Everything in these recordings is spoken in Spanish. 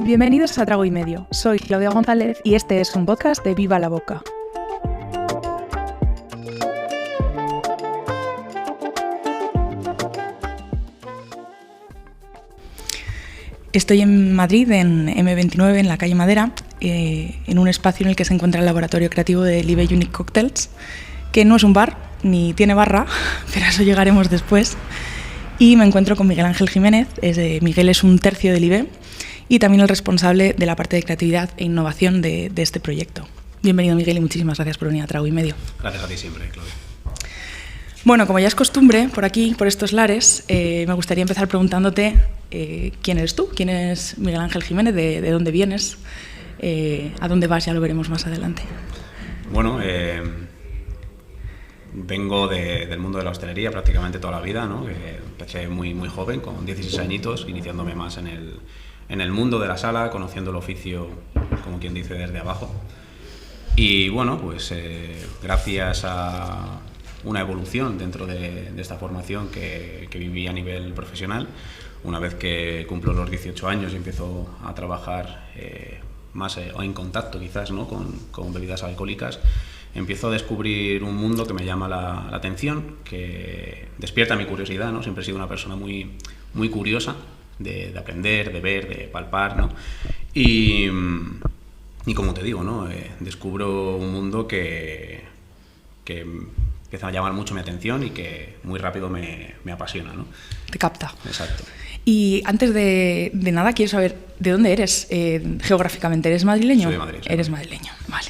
Bienvenidos a Trago y Medio. Soy Claudia González y este es un podcast de Viva la Boca. Estoy en Madrid, en M29, en la calle Madera, en un espacio en el que se encuentra el laboratorio creativo de Live Unique Cocktails, que no es un bar, ni tiene barra, pero a eso llegaremos después. Y me encuentro con Miguel Ángel Jiménez. Miguel es un tercio de Live y también el responsable de la parte de creatividad e innovación de este proyecto. Bienvenido, Miguel, y muchísimas gracias por venir a Trago y Medio. Gracias a ti siempre, Claudia. Bueno, como ya es costumbre, por aquí, por estos lares, me gustaría empezar preguntándote quién eres tú, quién es Miguel Ángel Jiménez, de dónde vienes, a dónde vas, ya lo veremos más adelante. Bueno, vengo del mundo de la hostelería prácticamente toda la vida, ¿no? Empecé muy joven, con 16 añitos, iniciándome más en el mundo de la sala, conociendo el oficio, como quien dice, desde abajo. Y bueno, pues gracias a una evolución dentro de esta formación que viví a nivel profesional, una vez que cumplo los 18 años y empiezo a trabajar más o en contacto quizás, ¿no? con bebidas alcohólicas, empiezo a descubrir un mundo que me llama la atención, que despierta mi curiosidad, ¿no? Siempre he sido una persona muy curiosa de aprender, de ver, de palpar, ¿no? Y como te digo, ¿no? Descubro un mundo que empieza a llamar mucho mi atención y que muy rápido me apasiona, ¿no? Te capta. Exacto. Y antes de nada, quiero saber de dónde eres geográficamente. ¿Eres madrileño? Soy de Madrid. Eres madrileño, vale.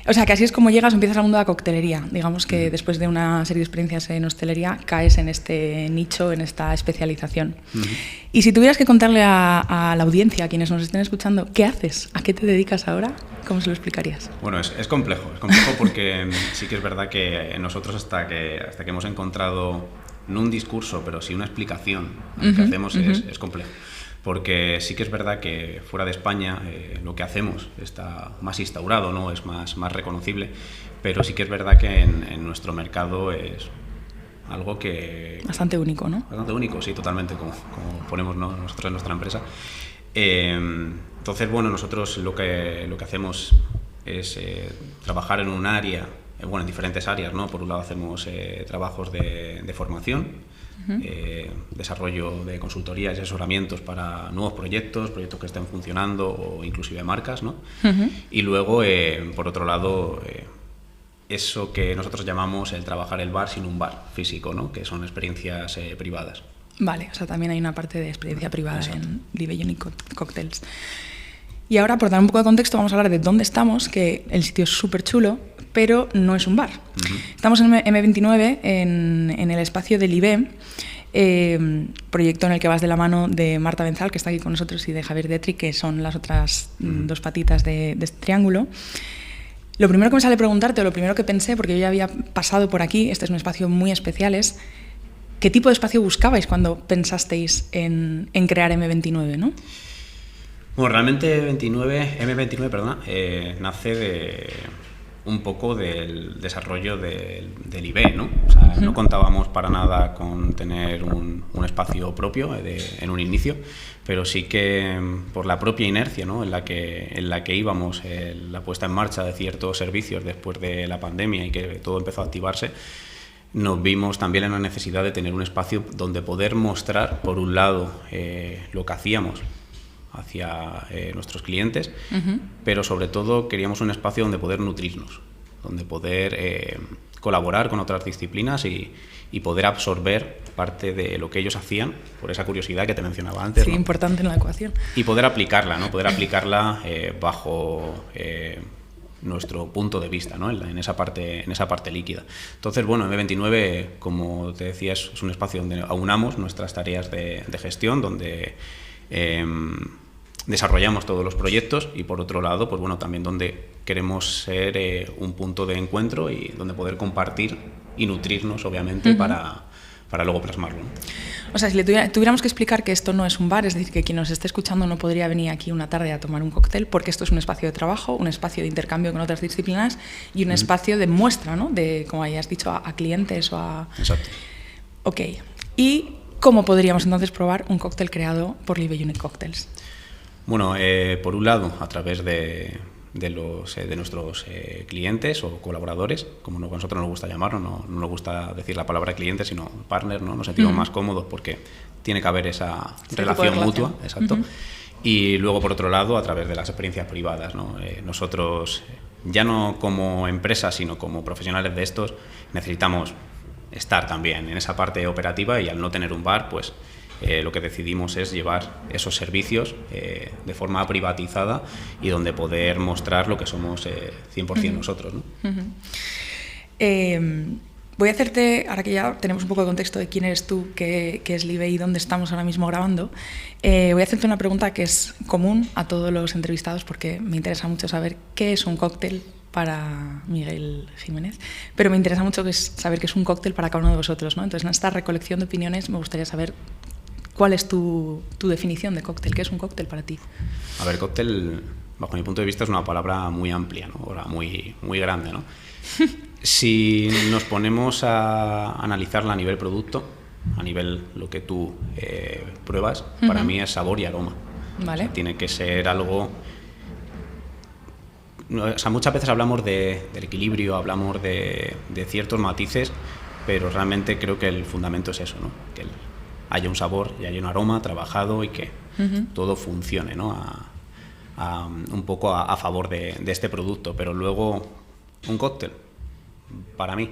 O sea, que así es como llegas, empiezas al mundo de la coctelería. Digamos que después de una serie de experiencias en hostelería, caes en este nicho, en esta especialización. Y si tuvieras que contarle a la audiencia, a quienes nos estén escuchando, ¿qué haces? ¿A qué te dedicas ahora? ¿Cómo se lo explicarías? Bueno, es complejo porque sí que es verdad que nosotros hasta que hemos encontrado, no un discurso, pero sí una explicación de lo que hacemos es complejo. Porque sí que es verdad que fuera de España lo que hacemos está más instaurado, ¿no? Es más reconocible, pero sí que es verdad que en nuestro mercado es algo que... Bastante único, ¿no? Bastante único, sí, totalmente, como ponemos, ¿no? Nosotros en nuestra empresa. Entonces, bueno, nosotros lo que hacemos es trabajar en un área, en diferentes áreas, ¿no? Por un lado hacemos trabajos de formación, desarrollo de consultorías y asesoramientos para nuevos proyectos que estén funcionando o inclusive marcas, ¿no? Y luego, por otro lado, eso que nosotros llamamos el trabajar el bar sin un bar físico, ¿no? Que son experiencias privadas. Vale, o sea, también hay una parte de experiencia privada. Exacto. En Live Unique Cocktails. Y ahora, por dar un poco de contexto, vamos a hablar de dónde estamos, que el sitio es súper chulo, pero no es un bar. Estamos en M29, en el espacio de Live, proyecto en el que vas de la mano de Marta Benzal, que está aquí con nosotros, y de Javier Detri, que son las otras dos patitas de este triángulo. Lo primero que me sale preguntarte, o lo primero que pensé, porque yo ya había pasado por aquí, este es un espacio muy especial, es ¿qué tipo de espacio buscabais cuando pensasteis en crear M29, ¿no? Bueno, realmente M29 nace un poco del desarrollo del IB, ¿no? O sea, no contábamos para nada con tener un espacio propio en un inicio, pero sí que por la propia inercia, ¿no? en la que íbamos, la puesta en marcha de ciertos servicios después de la pandemia y que todo empezó a activarse, nos vimos también en la necesidad de tener un espacio donde poder mostrar, por un lado, lo que hacíamos hacia nuestros clientes, pero sobre todo queríamos un espacio donde poder nutrirnos, donde poder colaborar con otras disciplinas y poder absorber parte de lo que ellos hacían, por esa curiosidad que te mencionaba antes. Sí, ¿no? Importante en la ecuación. Y poder aplicarla, ¿no? Poder aplicarla bajo nuestro punto de vista, ¿no? en esa parte líquida. Entonces, bueno, M29, como te decía, es un espacio donde aunamos nuestras tareas de gestión, donde desarrollamos todos los proyectos y, por otro lado, pues bueno, también donde queremos ser un punto de encuentro y donde poder compartir y nutrirnos, obviamente, para luego plasmarlo, ¿no? O sea, si le tuviéramos que explicar que esto no es un bar, es decir, que quien nos esté escuchando no podría venir aquí una tarde a tomar un cóctel, porque esto es un espacio de trabajo, un espacio de intercambio con otras disciplinas y un espacio de muestra, ¿no? De, como hayas dicho, a clientes o a... Exacto. Ok. ¿Y cómo podríamos entonces probar un cóctel creado por Live Unique Cocktails? Bueno, por un lado, a través de nuestros clientes o colaboradores, como a nosotros nos gusta llamarlo, no nos gusta decir la palabra cliente, sino partner, ¿no? Nos sentimos más cómodos porque tiene que haber esa relación mutua. Exacto. Y luego, por otro lado, a través de las experiencias privadas, ¿no? Nosotros, ya no como empresa, sino como profesionales de estos, necesitamos estar también en esa parte operativa, y al no tener un bar, pues lo que decidimos es llevar esos servicios de forma privatizada y donde poder mostrar lo que somos 100% nosotros, ¿no? Voy a hacerte, ahora que ya tenemos un poco de contexto de quién eres tú, qué es Live y dónde estamos ahora mismo grabando, voy a hacerte una pregunta que es común a todos los entrevistados, porque me interesa mucho saber qué es un cóctel para Miguel Jiménez, pero me interesa mucho saber qué es un cóctel para cada uno de vosotros, ¿no? Entonces, en esta recolección de opiniones me gustaría saber cuál es tu definición de cóctel. ¿Qué es un cóctel para ti? A ver, cóctel, bajo mi punto de vista, es una palabra muy amplia, ¿no? Ahora, muy grande, ¿no? Si nos ponemos a analizarla a nivel producto, a nivel lo que tú pruebas, para mí es sabor y aroma. Vale. O sea, tiene que ser algo... O sea, muchas veces hablamos del equilibrio, hablamos de ciertos matices, pero realmente creo que el fundamento es eso, ¿no? Que haya un sabor y haya un aroma trabajado y que todo funcione, ¿no? Un poco a favor de este producto. Pero luego, un cóctel, para mí,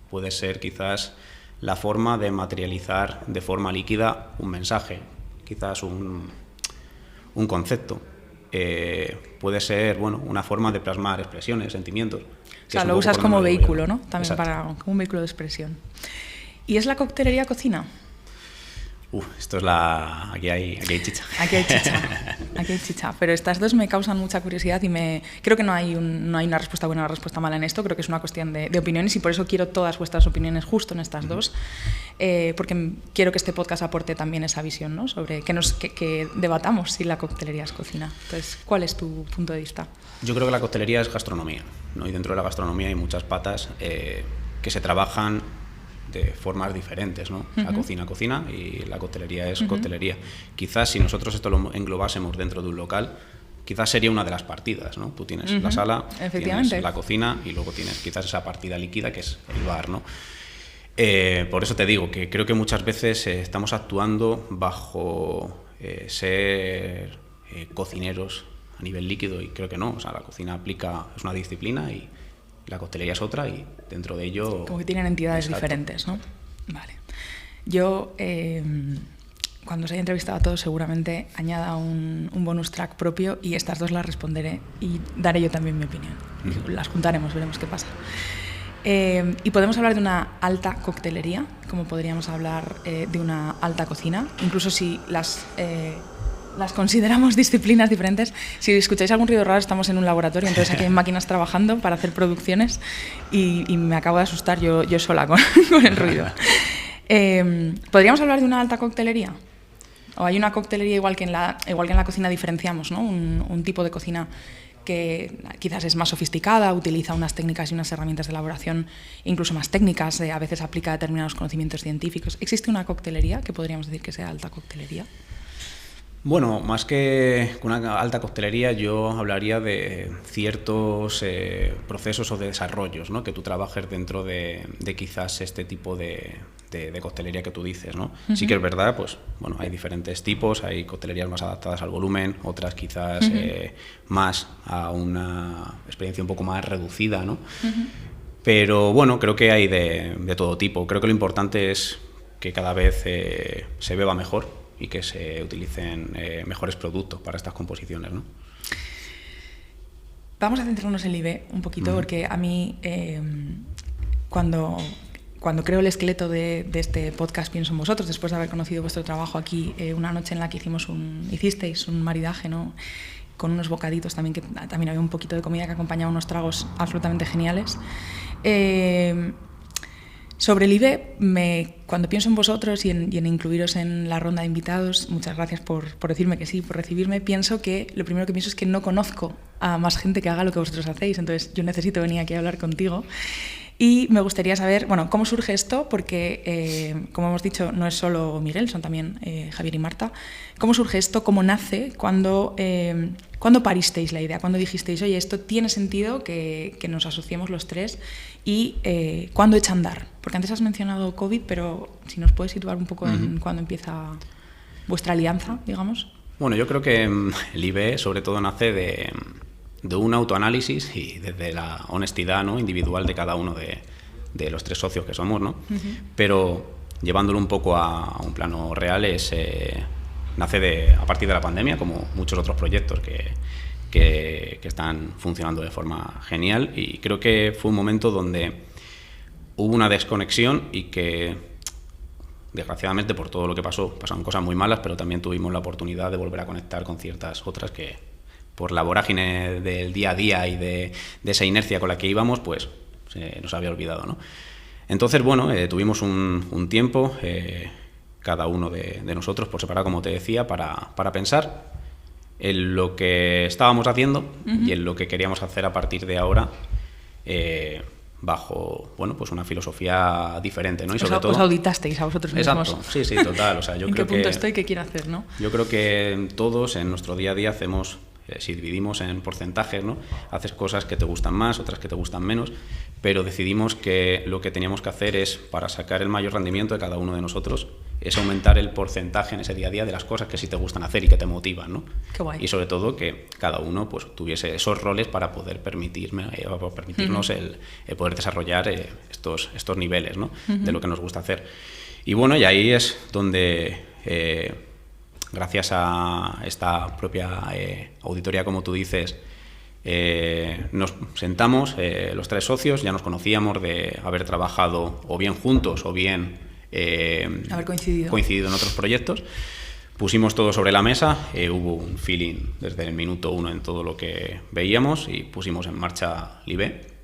puede ser quizás la forma de materializar de forma líquida un mensaje, quizás un concepto. Puede ser, bueno, una forma de plasmar expresiones, sentimientos. O sea, lo usas como vehículo, ¿no? También como un vehículo de expresión. ¿Y es la coctelería cocina? Esto es aquí hay chicha. Aquí hay chicha. Pero estas dos me causan mucha curiosidad y creo que no hay una respuesta buena o una respuesta mala en esto. Creo que es una cuestión de opiniones, y por eso quiero todas vuestras opiniones justo en estas dos, porque quiero que este podcast aporte también esa visión, ¿no? Sobre que debatamos si la coctelería es cocina. Entonces, ¿cuál es tu punto de vista? Yo creo que la coctelería es gastronomía, ¿no? Y dentro de la gastronomía hay muchas patas que se trabajan de formas diferentes, ¿no? La cocina y la coctelería es coctelería. Quizás si nosotros esto lo englobásemos dentro de un local, quizás sería una de las partidas, ¿no? Tú tienes la sala, tienes la cocina y luego tienes quizás esa partida líquida que es el bar, ¿no? Por eso te digo que creo que muchas veces estamos actuando bajo ser cocineros a nivel líquido, y creo que no. O sea, la cocina es una disciplina y la coctelería es otra, y dentro de ello... Como que tienen entidades diferentes, ¿no? Vale. Yo, cuando os haya entrevistado a todos, seguramente añada un bonus track propio, y estas dos las responderé y daré yo también mi opinión. Las juntaremos, veremos qué pasa. Y podemos hablar de una alta coctelería, como podríamos hablar de una alta cocina, incluso si las consideramos disciplinas diferentes. Si escucháis algún ruido raro, estamos en un laboratorio, entonces aquí hay máquinas trabajando para hacer producciones, y me acabo de asustar yo sola con el ruido. ¿Podríamos hablar de una alta coctelería? ¿O hay una coctelería igual que en la cocina diferenciamos, ¿no? Un tipo de cocina que quizás es más sofisticada, utiliza unas técnicas y unas herramientas de elaboración incluso más técnicas, a veces aplica determinados conocimientos científicos? ¿Existe una coctelería que podríamos decir que sea alta coctelería? Bueno, más que una alta coctelería, yo hablaría de ciertos procesos o de desarrollos, ¿no? Que tú trabajes dentro de quizás este tipo de coctelería que tú dices, ¿no? Sí que es verdad, pues bueno, hay diferentes tipos, hay coctelerías más adaptadas al volumen, otras quizás más a una experiencia un poco más reducida, ¿no? Pero bueno, creo que hay de todo tipo. Creo que lo importante es que cada vez se beba mejor y que se utilicen mejores productos para estas composiciones, ¿no? Vamos a centrarnos en Live un poquito, porque a mí, cuando creo el esqueleto de este podcast, pienso en vosotros, después de haber conocido vuestro trabajo aquí, una noche en la que hicisteis un maridaje, ¿no? Con unos bocaditos también, que también había un poquito de comida que acompañaba unos tragos absolutamente geniales. Sobre Live, cuando pienso en vosotros y en incluiros en la ronda de invitados, muchas gracias por decirme que sí, por recibirme, lo primero que pienso es que no conozco a más gente que haga lo que vosotros hacéis, entonces yo necesito venir aquí a hablar contigo. Y me gustaría saber, bueno, cómo surge esto, porque, como hemos dicho, no es solo Miguel, son también Javier y Marta. ¿Cómo surge esto? ¿Cómo nace? ¿Cuándo paristeis la idea? ¿Cuándo dijisteis, oye, esto tiene sentido que nos asociemos los tres? ¿Y cuándo echa a andar? Porque antes has mencionado COVID, pero si nos puedes situar un poco en cuándo empieza vuestra alianza, digamos. Bueno, yo creo que el IB sobre todo nace de un autoanálisis y desde la honestidad, ¿no?, individual de cada uno de los tres socios que somos, ¿no? Pero llevándolo un poco a un plano real, nace a partir de la pandemia, como muchos otros proyectos que están funcionando de forma genial, y creo que fue un momento donde hubo una desconexión y que, desgraciadamente, por todo lo que pasaron cosas muy malas, pero también tuvimos la oportunidad de volver a conectar con ciertas otras que, por la vorágine del día a día y de esa inercia con la que íbamos, pues se nos había olvidado, ¿no? Entonces, bueno, tuvimos un tiempo, cada uno de nosotros por separado, como te decía, para pensar en lo que estábamos haciendo y en lo que queríamos hacer a partir de ahora, bajo, bueno, pues una filosofía diferente, ¿no? Y sobre todo, os auditasteis a vosotros mismos. Exacto, sí, total. O sea, yo ¿En creo qué punto estoy? ¿Qué quiero hacer, no? Yo creo que todos en nuestro día a día hacemos, si dividimos en porcentajes, ¿no?, haces cosas que te gustan más, otras que te gustan menos, pero decidimos que lo que teníamos que hacer es, para sacar el mayor rendimiento de cada uno de nosotros, es aumentar el porcentaje en ese día a día de las cosas que sí te gustan hacer y que te motivan, ¿no? Qué guay. Y sobre todo que cada uno pues tuviese esos roles para poder permitirnos el poder desarrollar estos niveles, ¿no?, de lo que nos gusta hacer. Y bueno, y ahí es donde, gracias a esta propia auditoría, como tú dices, nos sentamos, los tres socios, ya nos conocíamos de haber trabajado o bien juntos o bien haber coincidido en otros proyectos. Pusimos todo sobre la mesa, hubo un feeling desde el minuto uno en todo lo que veíamos y pusimos en marcha LIBE,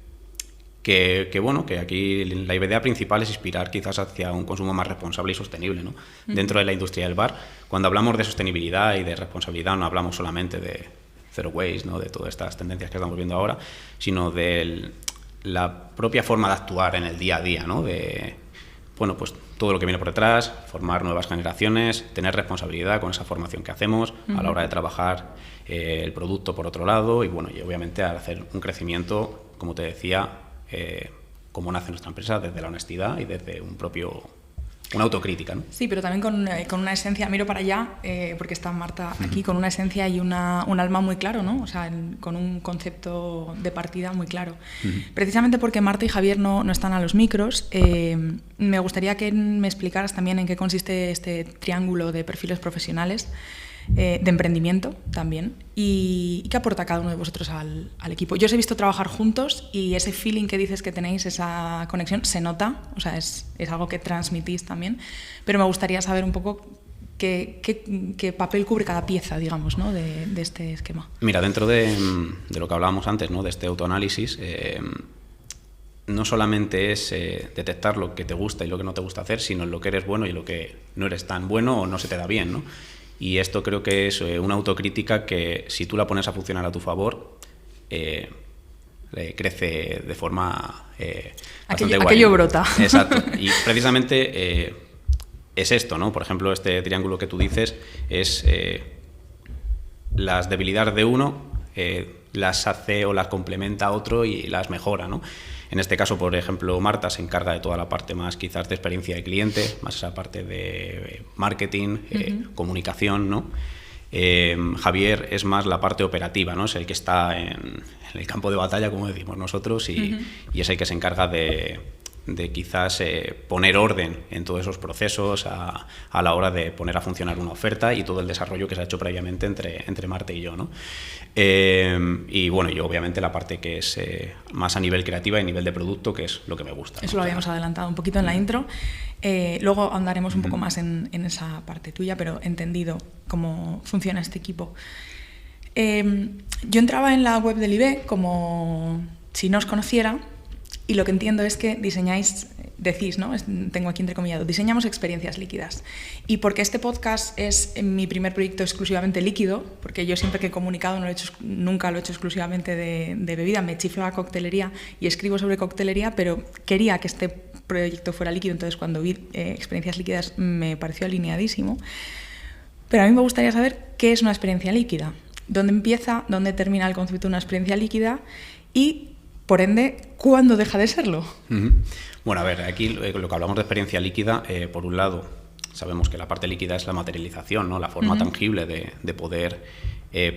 que bueno, que aquí la idea principal es inspirar quizás hacia un consumo más responsable y sostenible, ¿no? Dentro de la industria del bar, cuando hablamos de sostenibilidad y de responsabilidad, no hablamos solamente de zero waste, ¿no?, de todas estas tendencias que estamos viendo ahora, sino de la propia forma de actuar en el día a día, ¿no?, de, bueno, pues todo lo que viene por detrás, formar nuevas generaciones, tener responsabilidad con esa formación que hacemos a la hora de trabajar el producto por otro lado, y bueno, y obviamente al hacer un crecimiento, como te decía, como nace nuestra empresa, desde la honestidad y desde una autocrítica, ¿no? Sí, pero también con una esencia, miro para allá, porque está Marta aquí, con una esencia y un alma muy claro, ¿no? O sea, con un concepto de partida muy claro. Precisamente porque Marta y Javier no están a los micros, me gustaría que me explicaras también en qué consiste este triángulo de perfiles profesionales, de emprendimiento también, y qué aporta cada uno de vosotros al equipo. Yo os he visto trabajar juntos y ese feeling que dices que tenéis, esa conexión, se nota, o sea, es algo que transmitís también, pero me gustaría saber un poco qué papel cubre cada pieza, digamos, ¿no?, de este esquema. Mira, dentro de lo que hablábamos antes, ¿no?, de este autoanálisis, no solamente es detectar lo que te gusta y lo que no te gusta hacer, sino en lo que eres bueno y lo que no eres tan bueno o no se te da bien, ¿no? Y esto creo que es una autocrítica que, si tú la pones a funcionar a tu favor, crece de forma bastante guay. Aquello brota. Exacto. Y precisamente es esto, ¿no? Por ejemplo, este triángulo que tú dices es las debilidades de uno, las hace o las complementa a otro y las mejora, ¿no? En este caso, por ejemplo, Marta se encarga de toda la parte más quizás de experiencia de cliente, más esa parte de marketing, comunicación, ¿no? Javier es más la parte operativa, ¿no? Es el que está en el campo de batalla, como decimos nosotros, y es el que se encarga de quizás poner orden en todos esos procesos a la hora de poner a funcionar una oferta y todo el desarrollo que se ha hecho previamente entre Marta y yo, ¿no? Y bueno, yo obviamente la parte que es más a nivel creativa y a nivel de producto, que es lo que me gusta, ¿no? Eso lo habíamos adelantado un poquito en la intro. Luego andaremos un poco más en esa parte tuya, pero entendido cómo funciona este equipo. Yo entraba en la web del IB como si no os conociera Y lo que entiendo es que decís, ¿no? Tengo aquí entrecomillado, diseñamos experiencias líquidas. Y porque este podcast es mi primer proyecto exclusivamente líquido, porque yo siempre que he comunicado nunca lo he hecho exclusivamente de bebida, me chifla la coctelería y escribo sobre coctelería, pero quería que este proyecto fuera líquido, entonces cuando vi experiencias líquidas me pareció alineadísimo. Pero a mí me gustaría saber qué es una experiencia líquida, dónde empieza, dónde termina el concepto de una experiencia líquida y, por ende, ¿cuándo deja de serlo? Bueno, a ver, aquí lo que hablamos de experiencia líquida, por un lado, sabemos que la parte líquida es la materialización, ¿no? La forma tangible de poder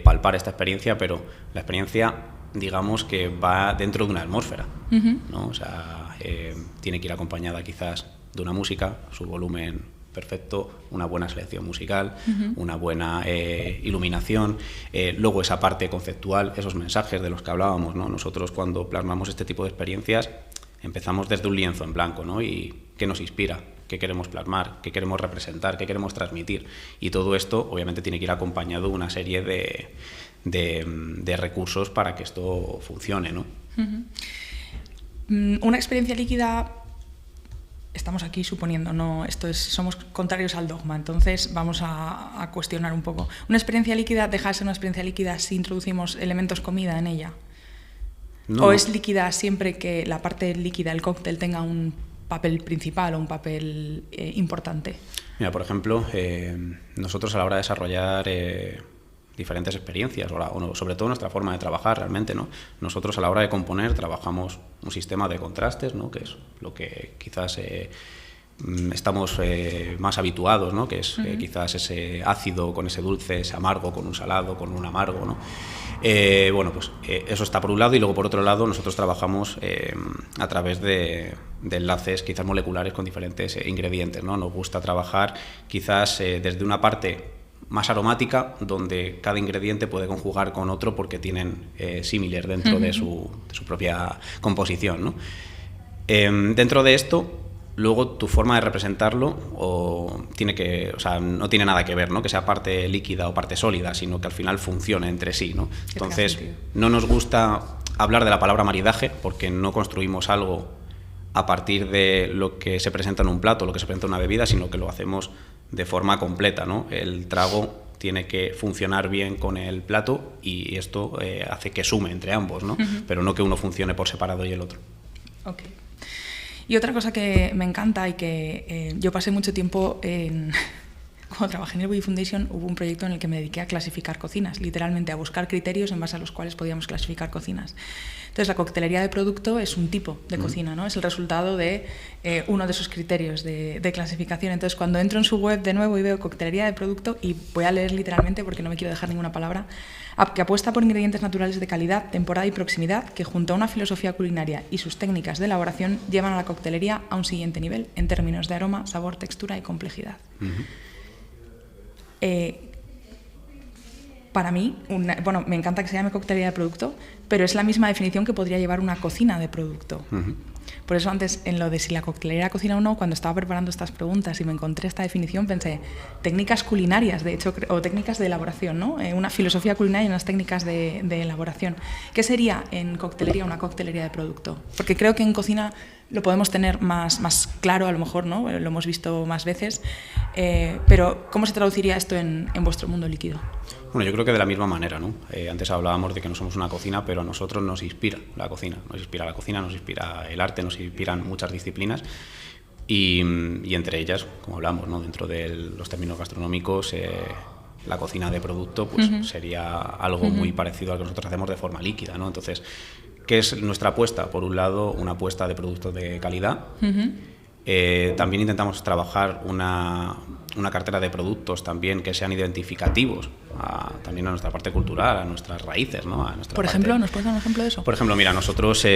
palpar esta experiencia, pero la experiencia, digamos, que va dentro de una atmósfera, ¿no? O sea, tiene que ir acompañada quizás de una música, su volumen perfecto, una buena selección musical, una buena iluminación, luego esa parte conceptual, esos mensajes de los que hablábamos, ¿no? Nosotros cuando plasmamos este tipo de experiencias empezamos desde un lienzo en blanco, ¿no? Y ¿qué nos inspira? ¿Qué queremos plasmar? ¿Qué queremos representar? ¿Qué queremos transmitir? Y todo esto obviamente tiene que ir acompañado de una serie de recursos para que esto funcione, ¿no? Una experiencia líquida, estamos aquí suponiendo, somos contrarios al dogma, entonces vamos a cuestionar un poco. ¿Una experiencia líquida deja de ser una experiencia líquida si introducimos elementos comida en ella? No. ¿O es líquida siempre que la parte líquida, el cóctel, tenga un papel principal o un papel importante? Mira, por ejemplo, nosotros a la hora de desarrollar diferentes experiencias, o sobre todo nuestra forma de trabajar realmente, ¿no? Nosotros a la hora de componer trabajamos un sistema de contrastes, ¿no? Que es lo que quizás estamos más habituados, ¿no? Que es quizás ese ácido con ese dulce, ese amargo con un salado, con un amargo, ¿no? Bueno, pues eso está por un lado, y luego por otro lado nosotros trabajamos a través de enlaces quizás moleculares con diferentes ingredientes, ¿no? Nos gusta trabajar quizás desde una parte más aromática, donde cada ingrediente puede conjugar con otro porque tienen símiles dentro de su propia composición, ¿no? Dentro de esto, luego tu forma de representarlo no tiene nada que ver, ¿no? Que sea parte líquida o parte sólida, sino que al final funcione entre sí, ¿no? Entonces, no nos gusta hablar de la palabra maridaje porque no construimos algo a partir de lo que se presenta en un plato, lo que se presenta en una bebida, sino que lo hacemos de forma completa, ¿no? El trago tiene que funcionar bien con el plato y esto hace que sume entre ambos, ¿no? Pero no que uno funcione por separado y el otro. Ok. Y otra cosa que me encanta y que yo pasé mucho tiempo cuando trabajé en el Bulli Foundation, hubo un proyecto en el que me dediqué a clasificar cocinas, literalmente a buscar criterios en base a los cuales podíamos clasificar cocinas. Entonces, la coctelería de producto es un tipo de cocina, ¿no? Es el resultado de uno de esos criterios de clasificación. Entonces, cuando entro en su web de nuevo y veo coctelería de producto, y voy a leer literalmente porque no me quiero dejar ninguna palabra, que apuesta por ingredientes naturales de calidad, temporada y proximidad, que junto a una filosofía culinaria y sus técnicas de elaboración llevan a la coctelería a un siguiente nivel en términos de aroma, sabor, textura y complejidad. Para mí, me encanta que se llame coctelería de producto, pero es la misma definición que podría llevar una cocina de producto. Por eso antes, en lo de si la coctelería era cocina o no, cuando estaba preparando estas preguntas y me encontré esta definición, pensé técnicas culinarias, de hecho, o técnicas de elaboración, ¿no? Una filosofía culinaria y unas técnicas de elaboración. ¿Qué sería en coctelería una coctelería de producto? Porque creo que en cocina lo podemos tener más claro, a lo mejor, ¿no? Lo hemos visto más veces, pero ¿cómo se traduciría esto en vuestro mundo líquido? Bueno, yo creo que de la misma manera, ¿no? Antes hablábamos de que no somos una cocina, pero a nosotros nos inspira la cocina. Nos inspira la cocina, nos inspira el arte, nos inspiran muchas disciplinas y entre ellas, como hablamos, ¿no? Dentro de los términos gastronómicos, la cocina de producto pues sería algo muy parecido a lo que nosotros hacemos de forma líquida, ¿no? Entonces, ¿qué es nuestra apuesta? Por un lado, una apuesta de productos de calidad. También intentamos trabajar una cartera de productos también que sean identificativos también a nuestra parte cultural, a nuestras raíces, ¿no? Por ejemplo, ¿nos puedes dar un ejemplo de eso? Por ejemplo, mira, nosotros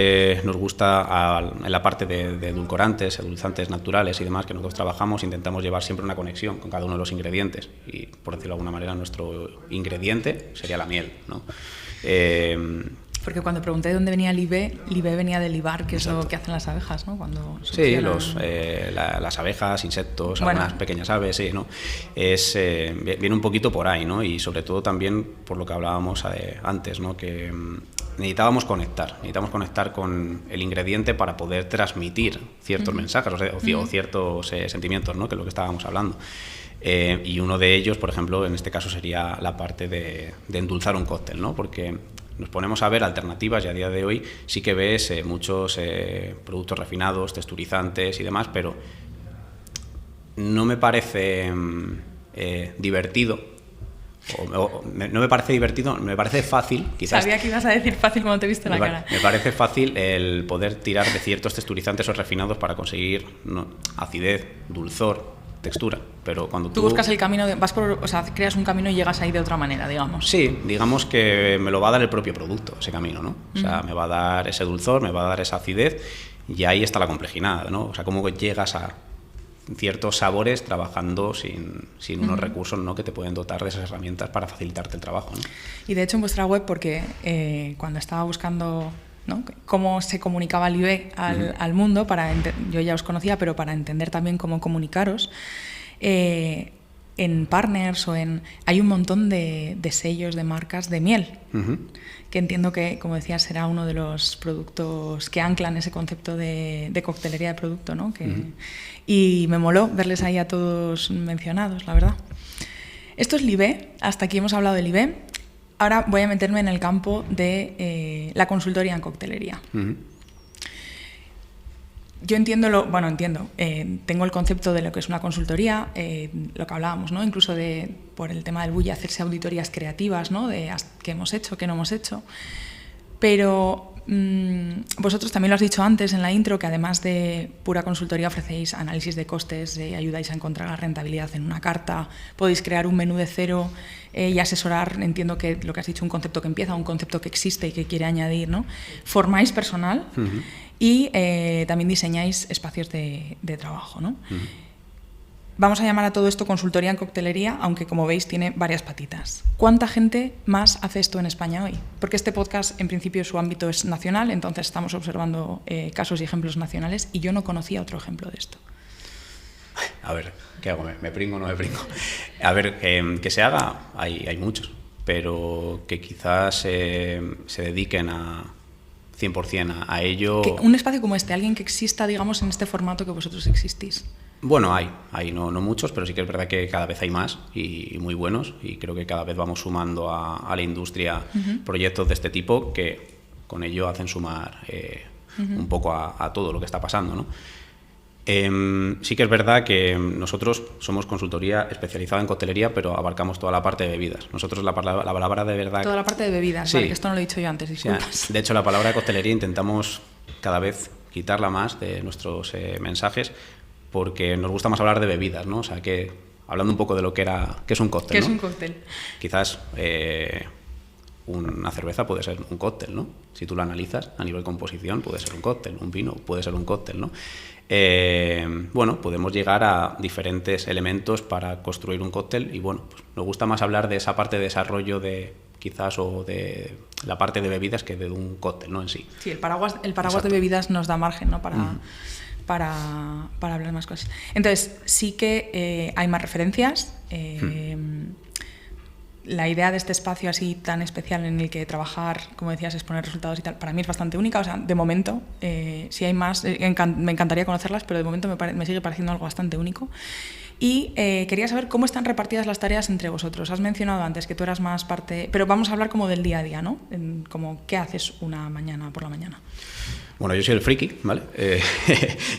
nos gusta en la parte de edulcorantes, edulzantes naturales y demás que nosotros trabajamos, intentamos llevar siempre una conexión con cada uno de los ingredientes y, por decirlo de alguna manera, nuestro ingrediente sería la miel, ¿no? Porque cuando pregunté de dónde venía el IB venía del libar, que es lo que hacen las abejas, ¿no? Cuando sí, las abejas, insectos, algunas pequeñas aves, sí, ¿no? Viene un poquito por ahí, ¿no? Y sobre todo también por lo que hablábamos antes, ¿no? Que necesitamos conectar con el ingrediente para poder transmitir ciertos mensajes o ciertos sentimientos, ¿no? Que es lo que estábamos hablando. Y uno de ellos, por ejemplo, en este caso sería la parte de endulzar un cóctel, ¿no? Porque nos ponemos a ver alternativas y a día de hoy sí que ves muchos productos refinados, texturizantes y demás, pero no me parece divertido. No me parece divertido, me parece fácil. Quizás, sabía que ibas a decir fácil cuando te viste la cara. Me parece fácil el poder tirar de ciertos texturizantes o refinados para conseguir acidez, dulzor, textura, pero cuando tú buscas el camino, creas un camino y llegas ahí de otra manera, digamos. Sí, digamos que me lo va a dar el propio producto, ese camino, ¿no? O sea, me va a dar ese dulzor, me va a dar esa acidez y ahí está la complejidad, ¿no? O sea, cómo llegas a ciertos sabores trabajando sin unos recursos, ¿no? Que te pueden dotar de esas herramientas para facilitarte el trabajo, ¿no? Y de hecho en vuestra web, porque cuando estaba buscando, ¿no?, cómo se comunicaba Libé al mundo, yo ya os conocía, pero para entender también cómo comunicaros, en partners hay un montón de sellos de marcas de miel, que entiendo que, como decías, será uno de los productos que anclan ese concepto de coctelería de producto, ¿no? Y me moló verles ahí a todos mencionados, la verdad. Esto es Libé, hasta aquí hemos hablado de Libé. Ahora voy a meterme en el campo de la consultoría en coctelería. Yo entiendo, tengo el concepto de lo que es una consultoría, lo que hablábamos, ¿no? Incluso por el tema del bully, hacerse auditorías creativas, ¿no? De qué hemos hecho, qué no hemos hecho. Pero vosotros también lo has dicho antes en la intro, que además de pura consultoría ofrecéis análisis de costes, ayudáis a encontrar la rentabilidad en una carta, podéis crear un menú de cero y asesorar, entiendo que lo que has dicho, un concepto que empieza, un concepto que existe y que quiere añadir, ¿no? Formáis personal y también diseñáis espacios de trabajo, ¿no? Vamos a llamar a todo esto consultoría en coctelería, aunque como veis tiene varias patitas. ¿Cuánta gente más hace esto en España hoy? Porque este podcast en principio su ámbito es nacional, entonces estamos observando casos y ejemplos nacionales y yo no conocía otro ejemplo de esto. A ver, ¿qué hago? ¿Me pringo o no me pringo? A ver, que se haga, hay muchos, pero que quizás se dediquen a 100% a ello. Un espacio como este, alguien que exista, digamos, en este formato que vosotros existís. Bueno, hay no muchos, pero sí que es verdad que cada vez hay más y muy buenos, y creo que cada vez vamos sumando a la industria proyectos de este tipo que con ello hacen sumar un poco a todo lo que está pasando, ¿no? Sí que es verdad que nosotros somos consultoría especializada en coctelería, pero abarcamos toda la parte de bebidas. Nosotros la palabra de verdad... Toda la parte de bebidas, sí. Vale, que esto no lo he dicho yo antes, disculpas. O sea, de hecho, la palabra de coctelería intentamos cada vez quitarla más de nuestros mensajes, porque nos gusta más hablar de bebidas, ¿no? O sea, que hablando un poco de lo que es un cóctel, ¿Qué ¿no? es un cóctel? Quizás una cerveza puede ser un cóctel, ¿no? Si tú lo analizas a nivel composición, puede ser un cóctel, un vino puede ser un cóctel, ¿no? Bueno, podemos llegar a diferentes elementos para construir un cóctel y, bueno, pues nos gusta más hablar de esa parte de desarrollo quizás o de la parte de bebidas que de un cóctel, ¿no? En sí. Sí, el paraguas de bebidas nos da margen, ¿no? Para hablar más cosas. Entonces, sí que hay más referencias. La idea de este espacio así tan especial en el que trabajar, como decías, exponer resultados y tal, para mí es bastante única. O sea, de momento, si hay más, me encantaría conocerlas, pero de momento me sigue pareciendo algo bastante único. Y quería saber cómo están repartidas las tareas entre vosotros. Has mencionado antes que tú eras más parte... Pero vamos a hablar como del día a día, ¿no? Como, ¿qué haces una mañana por la mañana? Bueno, yo soy el friki, ¿vale?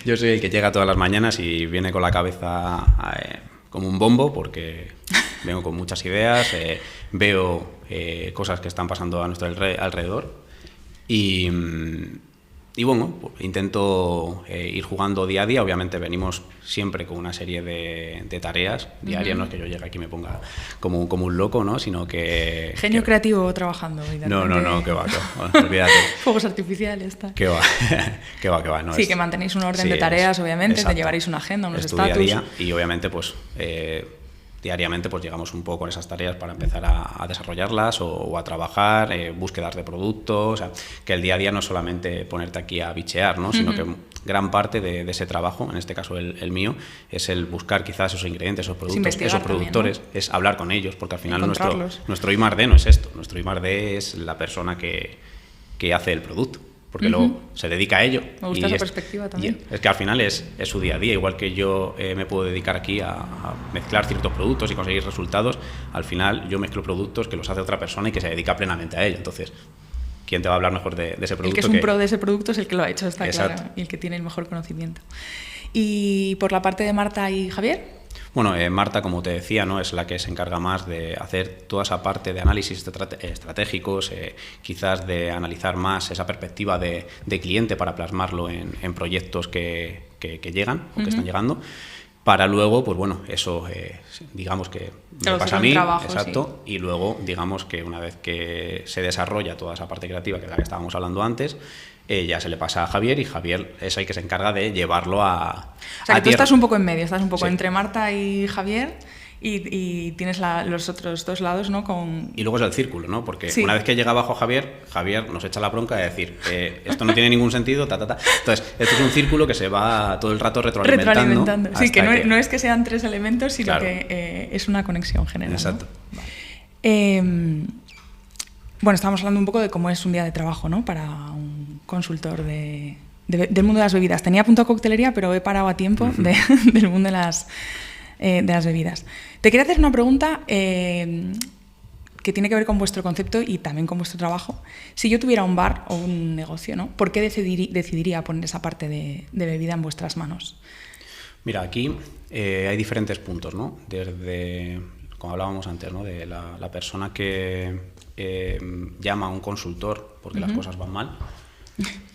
Yo soy el que llega todas las mañanas y viene con la cabeza como un bombo, porque vengo con muchas ideas, veo cosas que están pasando a nuestro alrededor y bueno, pues intento ir jugando día a día. Obviamente venimos siempre con una serie de tareas diarias, no es que yo llegue aquí y me ponga como un loco, ¿no? Sino que... Genio creativo trabajando. No, que va, olvídate. Fuegos artificiales, tal. Que va. No, sí, que mantenéis un orden de tareas, obviamente, exacto. Te llevaréis una agenda, unos estatus. Día a día, y obviamente, pues... diariamente pues llegamos un poco con esas tareas para empezar a desarrollarlas o a trabajar, búsquedas de productos, o sea, que el día a día no es solamente ponerte aquí a bichear, ¿no? Sino que gran parte de ese trabajo, en este caso el mío, es el buscar quizás esos ingredientes, esos productos, esos productores, también, ¿no? Es hablar con ellos, porque al final nuestro I+D no es esto, nuestro I+D es la persona que que hace el producto, porque luego se dedica a ello. Me gusta esa perspectiva también. Es que al final es su día a día, igual que yo me puedo dedicar aquí a mezclar ciertos productos y conseguir resultados, al final yo mezclo productos que los hace otra persona y que se dedica plenamente a ello. Entonces, ¿quién te va a hablar mejor de ese producto? El que es un pro de ese producto es el que lo ha hecho, está claro, y el que tiene el mejor conocimiento. ¿Y por la parte de Marta y Javier? Bueno, Marta, como te decía, ¿no? Es la que se encarga más de hacer toda esa parte de análisis estratégicos, quizás de analizar más esa perspectiva de cliente para plasmarlo en proyectos que llegan o que están llegando, para luego, pues bueno, eso digamos que me pasa a mí, trabajo, exacto, sí. Y luego digamos que una vez que se desarrolla toda esa parte creativa, que es la que estábamos hablando antes, ya se le pasa a Javier, y Javier es el que se encarga de llevarlo a O sea, que tú tierra. estás un poco en medio, estás un poco Sí. entre Marta y Javier, y tienes los otros dos lados, ¿no? Y luego es el círculo, ¿no? Porque sí. Una vez que llega abajo Javier nos echa la bronca de decir, esto no tiene ningún sentido, Entonces, esto es un círculo que se va todo el rato retroalimentando. Sí, que no es que sean tres elementos, sino claro, que es una conexión general. Exacto. ¿No? Vale. Bueno, estábamos hablando un poco de cómo es un día de trabajo, ¿no? Para un consultor del mundo de las bebidas. Tenía apuntado coctelería, pero he parado a tiempo del mundo de las bebidas. Te quería hacer una pregunta que tiene que ver con vuestro concepto y también con vuestro trabajo. Si yo tuviera un bar o un negocio, ¿no? ¿Por qué decidiría poner esa parte de bebida en vuestras manos? Mira, aquí hay diferentes puntos, ¿no? Desde, como hablábamos antes, ¿no? De la persona que llama a un consultor porque las cosas van mal,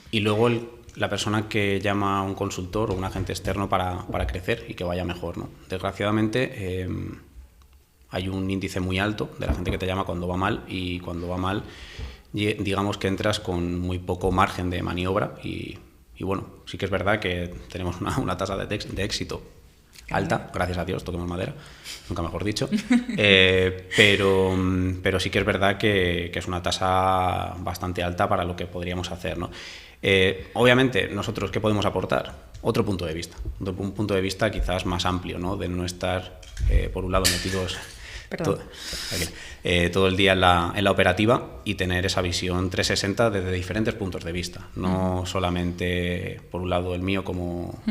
y luego la persona que llama a un consultor o un agente externo para crecer y que vaya mejor, ¿no? Desgraciadamente hay un índice muy alto de la gente que te llama cuando va mal, y cuando va mal digamos que entras con muy poco margen de maniobra, y bueno, sí que es verdad que tenemos una tasa de éxito alta, gracias a Dios, toquemos madera, nunca mejor dicho, pero sí que es verdad que es una tasa bastante alta para lo que podríamos hacer, ¿no? Obviamente, nosotros, ¿qué podemos aportar? Otro punto de vista, un punto de vista quizás más amplio, ¿no? De no estar, por un lado, metidos todo el día en la operativa, y tener esa visión 360 desde diferentes puntos de vista, no solamente por un lado el mío como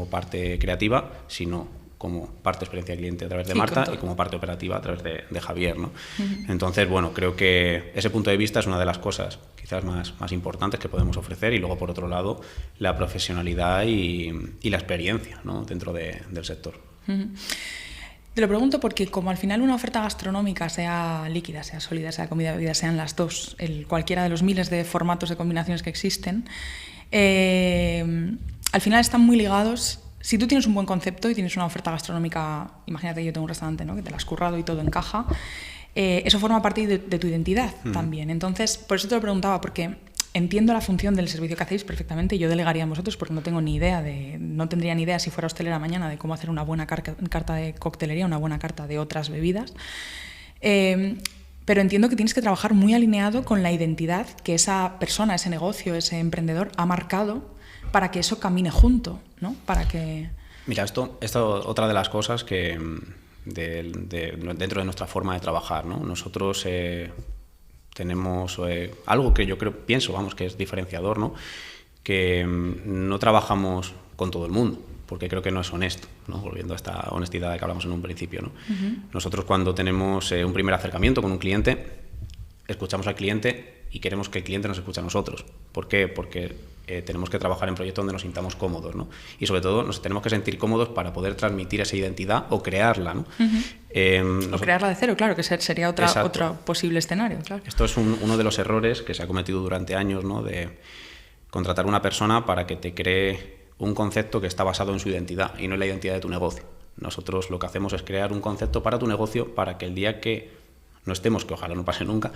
parte creativa, sino como parte experiencia cliente a través de Marta, y como parte operativa a través de Javier, ¿no? Entonces, bueno, creo que ese punto de vista es una de las cosas quizás más importantes que podemos ofrecer, y luego, por otro lado, la profesionalidad y la experiencia, ¿no? Dentro del sector. Te lo pregunto porque, como al final una oferta gastronómica, sea líquida, sea sólida, sea comida, bebida, sean las dos, cualquiera de los miles de formatos de combinaciones que existen, al final están muy ligados. Si tú tienes un buen concepto y tienes una oferta gastronómica, imagínate que yo tengo un restaurante, ¿no? Que te la has currado y todo encaja, eso forma parte de tu identidad también. Entonces, por eso te lo preguntaba, porque entiendo la función del servicio que hacéis perfectamente, y yo delegaría a vosotros porque no tendría ni idea si fuera hostelera mañana de cómo hacer una buena carta de coctelería, una buena carta de otras bebidas. Pero entiendo que tienes que trabajar muy alineado con la identidad que esa persona, ese negocio, ese emprendedor ha marcado para que eso camine junto, ¿no? Para que... Mira, esto otra de las cosas que dentro de nuestra forma de trabajar, ¿no? Nosotros tenemos algo que yo pienso que es diferenciador, ¿no? Que no trabajamos con todo el mundo, porque creo que no es honesto, ¿no? Volviendo a esta honestidad de que hablamos en un principio, ¿no? Nosotros, cuando tenemos un primer acercamiento con un cliente, escuchamos al cliente y queremos que el cliente nos escuche a nosotros. ¿Por qué? Porque tenemos que trabajar en proyectos donde nos sintamos cómodos, ¿no? Y sobre todo nos tenemos que sentir cómodos para poder transmitir esa identidad o crearla, ¿no? O crearla de cero, claro, que sería otro posible escenario, claro. Esto es uno de los errores que se ha cometido durante años, ¿no? De contratar a una persona para que te cree un concepto que está basado en su identidad y no en la identidad de tu negocio. Nosotros lo que hacemos es crear un concepto para tu negocio, para que el día que no estemos, que ojalá no pase nunca,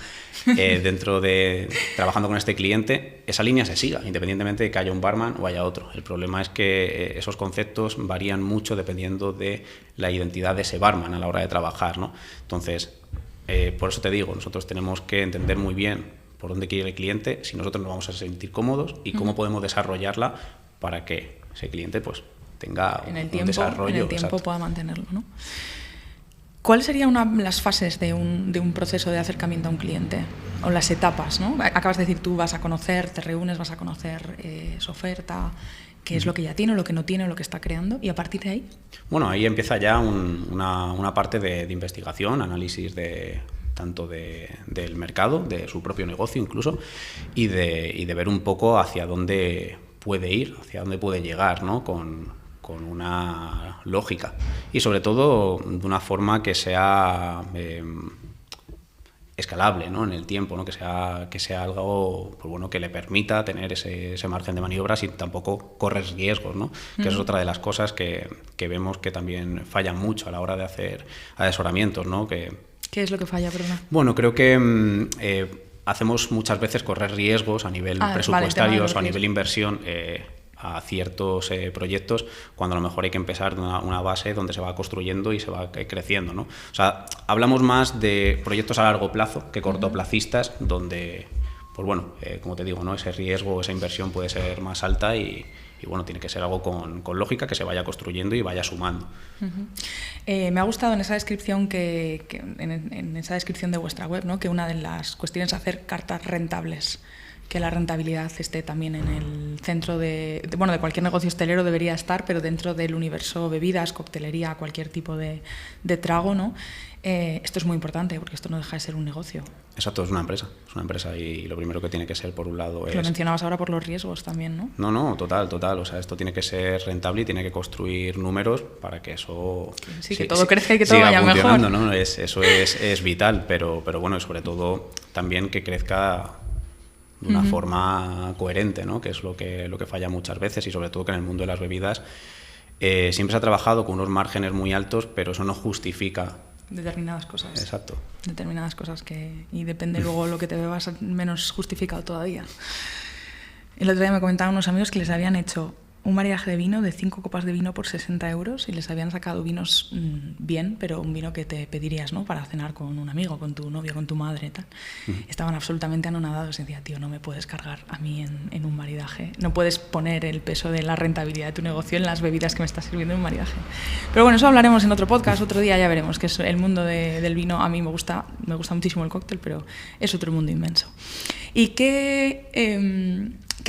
trabajando con este cliente, esa línea se siga, independientemente de que haya un barman o haya otro. El problema es que esos conceptos varían mucho dependiendo de la identidad de ese barman a la hora de trabajar, ¿no? Entonces, por eso te digo, nosotros tenemos que entender muy bien por dónde quiere el cliente, si nosotros nos vamos a sentir cómodos y cómo podemos desarrollarla para que ese cliente pues tenga un desarrollo. En el tiempo pueda mantenerlo, ¿no? ¿Cuáles serían las fases de un proceso de acercamiento a un cliente? O las etapas, ¿no? Acabas de decir, tú vas a conocer, te reúnes, vas a conocer su oferta, qué es lo que ya tiene, lo que no tiene, lo que está creando, y a partir de ahí... Bueno, ahí empieza ya una parte de investigación, análisis tanto del mercado, de su propio negocio incluso, y de ver un poco hacia dónde puede ir, hacia dónde puede llegar, ¿no? Con una lógica y sobre todo de una forma que sea escalable, ¿no? En el tiempo, ¿no? que sea algo pues bueno, que le permita tener ese margen de maniobra sin tampoco correr riesgos, ¿no? Que es otra de las cosas que vemos que también fallan mucho a la hora de hacer asesoramientos, ¿no? ¿Qué es lo que falla, perdona? Bueno, creo que hacemos muchas veces correr riesgos a nivel presupuestarios o a nivel inversión a ciertos proyectos, cuando a lo mejor hay que empezar de una base donde se va construyendo y se va creciendo, ¿no? O sea, hablamos más de proyectos a largo plazo que cortoplacistas, donde, pues bueno, como te digo, ¿no? Ese riesgo, esa inversión puede ser más alta y bueno, tiene que ser algo con lógica, que se vaya construyendo y vaya sumando. Me ha gustado en esa descripción en esa descripción de vuestra web, ¿no? Que una de las cuestiones es hacer cartas rentables, que la rentabilidad esté también en el centro de cualquier negocio hostelero debería estar, pero dentro del universo bebidas, coctelería, cualquier tipo de trago, ¿no? Esto es muy importante porque esto no deja de ser un negocio. Exacto, es una empresa y lo primero que tiene que ser por un lado es... Lo mencionabas ahora por los riesgos también, ¿no? No, total, o sea, esto tiene que ser rentable y tiene que construir números para que eso... Sí, que todo crezca y que todo vaya mejor. ¿No? Eso es vital, pero bueno, y sobre todo también que crezca de una forma coherente, ¿no? Que es lo que falla muchas veces y sobre todo que en el mundo de las bebidas siempre se ha trabajado con unos márgenes muy altos, pero eso no justifica determinadas cosas. Exacto. Determinadas cosas y depende luego lo que te bebas menos justificado todavía. El otro día me comentaban unos amigos que les habían hecho un maridaje de vino de 5 copas de vino por 60 euros y les habían sacado vinos bien, pero un vino que te pedirías, ¿no? Para cenar con un amigo, con tu novio, con tu madre y tal. Estaban absolutamente anonadados y decían, tío, no me puedes cargar a mí en un maridaje, no puedes poner el peso de la rentabilidad de tu negocio en las bebidas que me estás sirviendo en un maridaje. Pero bueno, eso hablaremos en otro podcast, otro día ya veremos, que es el mundo del vino. A mí me gusta muchísimo el cóctel, pero es otro mundo inmenso. ¿Y qué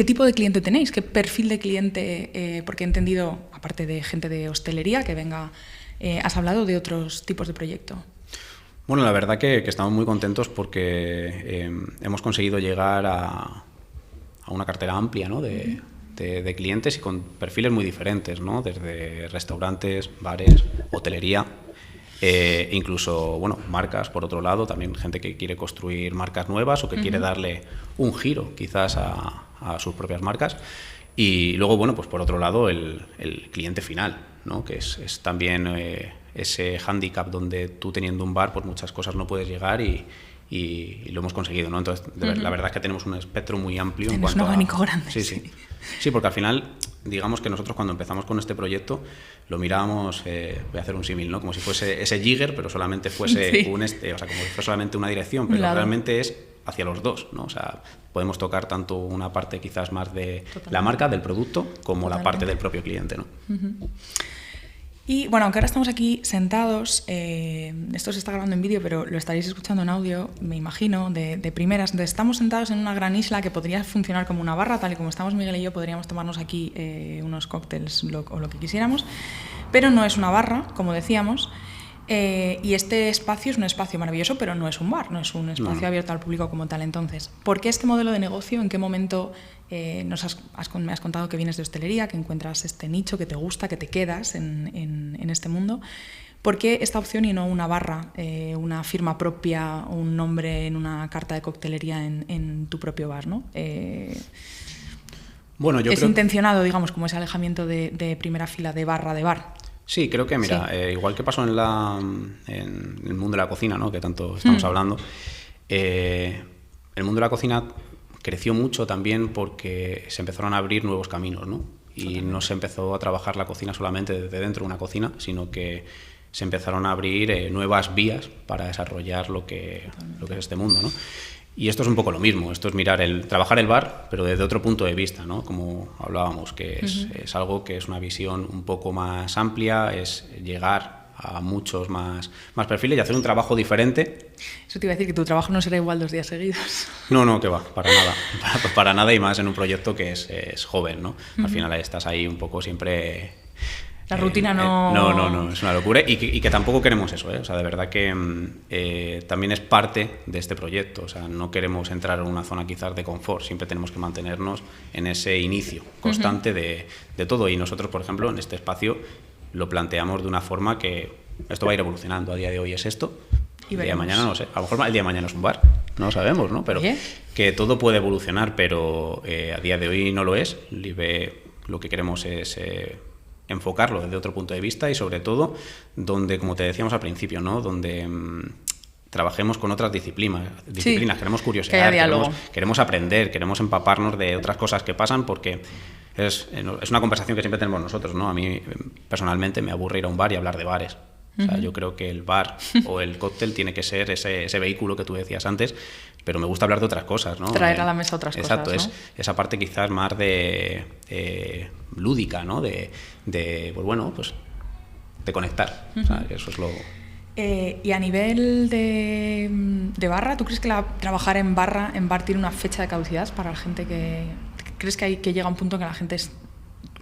tipo de cliente tenéis? ¿Qué perfil de cliente? Porque he entendido, aparte de gente de hostelería que venga, has hablado de otros tipos de proyecto. Bueno, la verdad que estamos muy contentos porque hemos conseguido llegar a una cartera amplia, ¿no? de clientes y con perfiles muy diferentes, ¿no? Desde restaurantes, bares, hotelería, incluso bueno, marcas, por otro lado, también gente que quiere construir marcas nuevas o que quiere darle un giro quizás a sus propias marcas. Y luego, bueno, pues por otro lado el cliente final, ¿no? Que es también ese hándicap donde tú teniendo un bar, pues muchas cosas no puedes llegar y lo hemos conseguido, ¿no? Entonces, la verdad es que tenemos un espectro muy amplio. Tienes un abanico grande. Sí, porque al final, digamos que nosotros cuando empezamos con este proyecto lo mirábamos, voy a hacer un símil, ¿no? Como si fuese ese jigger, pero solamente fuese o sea, como si fuese solamente una dirección, pero realmente es hacia los dos, ¿no? O sea, podemos tocar tanto una parte quizás más de la marca, del producto, como la parte del propio cliente, ¿no? Y bueno, aunque ahora estamos aquí sentados, esto se está grabando en vídeo, pero lo estaréis escuchando en audio, me imagino, de primeras. Entonces, estamos sentados en una gran isla que podría funcionar como una barra, tal y como estamos Miguel y yo, podríamos tomarnos aquí unos cócteles o lo que quisiéramos, pero no es una barra, como decíamos. Y este espacio es un espacio maravilloso, pero no es un bar, no es un espacio abierto al público como tal. Entonces, ¿por qué este modelo de negocio? ¿En qué momento me has contado que vienes de hostelería, que encuentras este nicho, que te gusta, que te quedas en este mundo? ¿Por qué esta opción y no una barra, una firma propia, un nombre en una carta de coctelería en tu propio bar, ¿no? Bueno, yo es intencionado, digamos, como ese alejamiento de primera fila de barra de bar. Sí, creo que, mira, igual que pasó en el mundo de la cocina, ¿no? Que tanto estamos hablando, el mundo de la cocina creció mucho también porque se empezaron a abrir nuevos caminos, ¿no? Y no se empezó a trabajar la cocina solamente desde dentro de una cocina, sino que se empezaron a abrir nuevas vías para desarrollar lo que es este mundo, ¿no? Y esto es un poco lo mismo, esto es trabajar el bar, pero desde otro punto de vista, ¿no? Como hablábamos, que es algo que es una visión un poco más amplia, es llegar a muchos más perfiles y hacer un trabajo diferente. Eso te iba a decir, que tu trabajo no será igual 2 días seguidos. No, que va, para nada. Para nada, y más en un proyecto que es joven, ¿no? Al final estás ahí un poco siempre... La rutina no... No, es una locura y que tampoco queremos eso, ¿eh? O sea, de verdad que también es parte de este proyecto. O sea, no queremos entrar en una zona quizás de confort, siempre tenemos que mantenernos en ese inicio constante de todo. Y nosotros, por ejemplo, en este espacio lo planteamos de una forma que esto va a ir evolucionando. A día de hoy es esto, el día de mañana no sé. A lo mejor el día de mañana es un bar, no lo sabemos, ¿no? Pero que todo puede evolucionar, pero a día de hoy no lo es. Live, lo que queremos es... enfocarlo desde otro punto de vista y sobre todo donde, como te decíamos al principio, ¿no? Donde trabajemos con otras disciplinas, queremos curiosidad, queremos aprender, queremos empaparnos de otras cosas que pasan, porque es una conversación que siempre tenemos nosotros, ¿no? A mí personalmente me aburre ir a un bar y hablar de bares. O sea, yo creo que el bar o el cóctel tiene que ser ese vehículo que tú decías antes, pero me gusta hablar de otras cosas, ¿no? Traer a la mesa otras cosas, ¿no? Exacto, esa parte quizás más de lúdica, ¿no? Pues bueno, pues de conectar. O sea, eso es lo... Y a nivel de barra, ¿tú crees que trabajar en bar tiene una fecha de caducidad para la gente que... ¿Crees que llega un punto en que la gente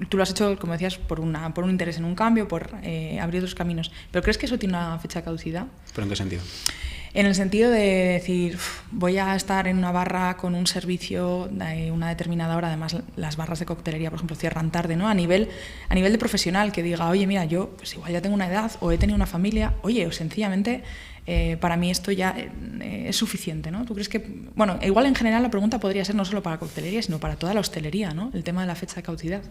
tú lo has hecho, como decías, por un interés en un cambio, por abrir otros caminos, pero ¿crees que eso tiene una fecha de caducidad? ¿Pero en qué sentido? En el sentido de decir, voy a estar en una barra con un servicio de una determinada hora, además las barras de coctelería, por ejemplo, cierran tarde, ¿no? A nivel de profesional, que diga, oye, mira, yo pues igual ya tengo una edad o he tenido una familia, oye, o sencillamente para mí esto ya es suficiente, ¿no? ¿Tú crees que...? Bueno, igual en general la pregunta podría ser no solo para coctelería, sino para toda la hostelería, ¿no? El tema de la fecha de caducidad.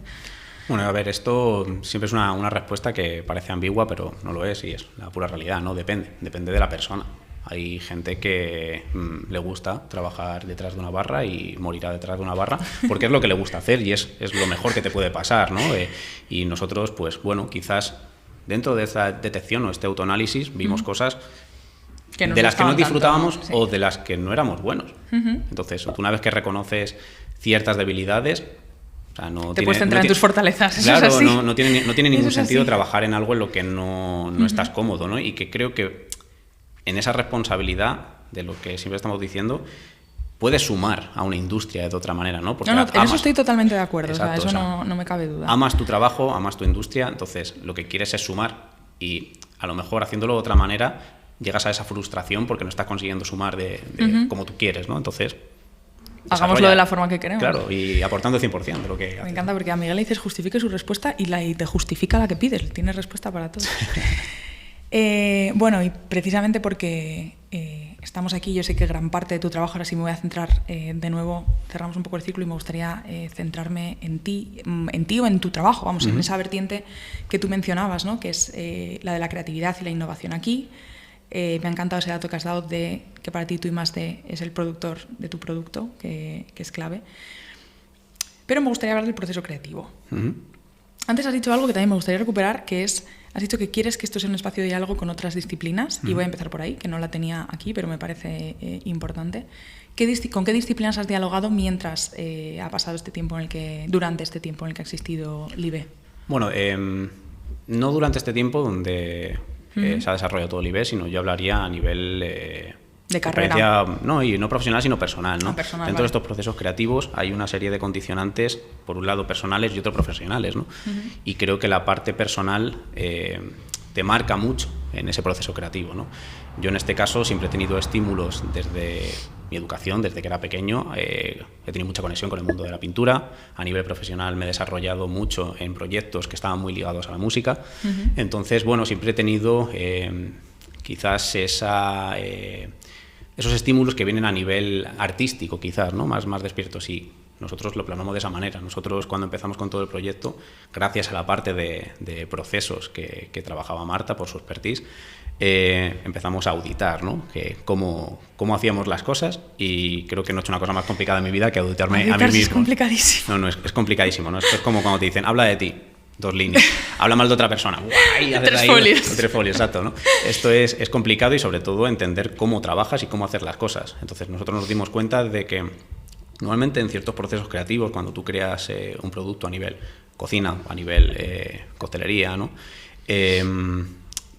Bueno, a ver, esto siempre es una respuesta que parece ambigua, pero no lo es, y es la pura realidad, ¿no? Depende de la persona. Hay gente que le gusta trabajar detrás de una barra y morirá detrás de una barra porque es lo que le gusta hacer y es lo mejor que te puede pasar, ¿no? Y nosotros, pues bueno, quizás dentro de esa detección o este autoanálisis vimos cosas de las que no disfrutábamos tanto, ¿no? Sí. O de las que no éramos buenos. Entonces, tú una vez que reconoces ciertas debilidades, o sea, te puedes centrar en tus fortalezas. Claro, eso es así. No tiene ningún sentido trabajar en algo en lo que no estás cómodo, ¿no? Y que creo que en esa responsabilidad de lo que siempre estamos diciendo, puedes sumar a una industria de otra manera, ¿no? Porque en eso estoy totalmente de acuerdo. Exacto, o sea, no me cabe duda. Amas tu trabajo, amas tu industria, entonces lo que quieres es sumar y a lo mejor haciéndolo de otra manera llegas a esa frustración porque no estás consiguiendo sumar de como tú quieres, ¿no? Entonces... hagámoslo de la forma que queremos. Claro, y aportando 100% de lo que haces. Me encanta porque a Miguel le dices justifique su respuesta y te justifica la que pides. Tienes respuesta para todo. Bueno, y precisamente porque estamos aquí, yo sé que gran parte de tu trabajo, ahora sí me voy a centrar de nuevo, cerramos un poco el círculo y me gustaría centrarme en ti o en tu trabajo, vamos, en esa vertiente que tú mencionabas, ¿no? Que es la de la creatividad y la innovación aquí. Me ha encantado ese dato que has dado de que para ti tú I+D es el productor de tu producto, que es clave. Pero me gustaría hablar del proceso creativo. Antes has dicho algo que también me gustaría recuperar, que es, has dicho que quieres que esto sea un espacio de diálogo con otras disciplinas, y voy a empezar por ahí, que no la tenía aquí, pero me parece importante. ¿Con qué disciplinas has dialogado mientras ha pasado durante este tiempo en el que ha existido Live? Bueno, no durante este tiempo donde se ha desarrollado todo Live, sino yo hablaría a nivel... de carrera. No, y no profesional, sino personal, ¿no? Personal, dentro de estos procesos creativos hay una serie de condicionantes, por un lado personales y otro profesionales, ¿no? Y creo que la parte personal te marca mucho en ese proceso creativo, ¿no? Yo en este caso siempre he tenido estímulos desde mi educación, desde que era pequeño. He tenido mucha conexión con el mundo de la pintura. A nivel profesional me he desarrollado mucho en proyectos que estaban muy ligados a la música. Entonces, bueno, siempre he tenido quizás esos estímulos que vienen a nivel artístico, quizás, ¿no? Más despiertos, y nosotros lo plasmamos de esa manera. Nosotros, cuando empezamos con todo el proyecto, gracias a la parte de procesos que trabajaba Marta por su expertise, empezamos a auditar, ¿no? Cómo hacíamos las cosas, y creo que no he hecho una cosa más complicada en mi vida que auditarme a mí mismo. Es complicadísimo. No, es complicadísimo, ¿no? Esto es como cuando te dicen, habla de ti. 2 líneas. Habla mal de otra persona. ¡Guay! 3 folios. 3 folios, exacto, ¿no? Esto es complicado, y sobre todo entender cómo trabajas y cómo hacer las cosas. Entonces nosotros nos dimos cuenta de que normalmente en ciertos procesos creativos, cuando tú creas un producto a nivel cocina, a nivel coctelería, ¿no?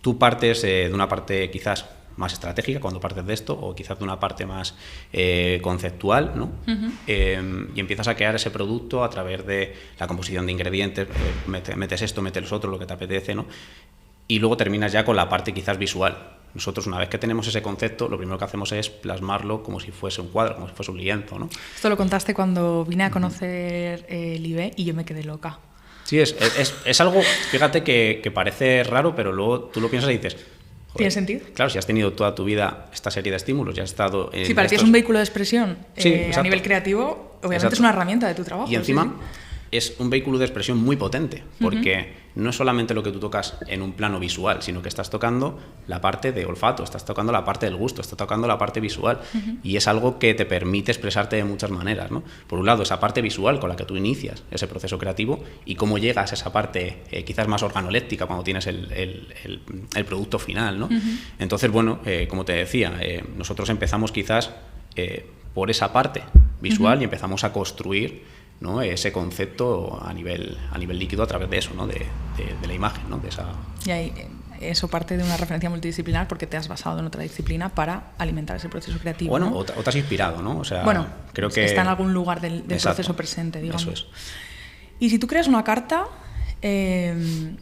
tú partes de una parte quizás más estratégica cuando partes de esto, o quizás de una parte más conceptual, ¿no? Y empiezas a crear ese producto a través de la composición de ingredientes, metes esto, metes los otros, lo que te apetece, ¿no? Y luego terminas ya con la parte quizás visual. Nosotros, una vez que tenemos ese concepto, lo primero que hacemos es plasmarlo como si fuese un cuadro, como si fuese un lienzo, ¿no? Esto lo contaste cuando vine a conocer Live y yo me quedé loca. Sí, es algo, fíjate que parece raro, pero luego tú lo piensas y dices... Joder, ¿tiene sentido? Claro, si has tenido toda tu vida esta serie de estímulos, ya has estado... Sí, para ti es un vehículo de expresión sí, a nivel creativo, obviamente exacto. Es una herramienta de tu trabajo. Y encima... Sí. Es un vehículo de expresión muy potente, porque no es solamente lo que tú tocas en un plano visual, sino que estás tocando la parte de olfato, estás tocando la parte del gusto, estás tocando la parte visual, y es algo que te permite expresarte de muchas maneras, ¿no? Por un lado, esa parte visual con la que tú inicias ese proceso creativo, y cómo llegas a esa parte quizás más organoléptica cuando tienes el producto final, ¿no? Entonces, bueno, como te decía, nosotros empezamos quizás por esa parte visual y empezamos a construir, ¿no? Ese concepto a nivel líquido a través de eso, ¿no? de la imagen, ¿no? De esa... Y ahí, eso parte de una referencia multidisciplinar porque te has basado en otra disciplina para alimentar ese proceso creativo. Bueno, ¿no? o te has inspirado, ¿no? O sea, bueno, creo que está en algún lugar del proceso presente, digamos. Eso es. Y si tú creas una carta, sé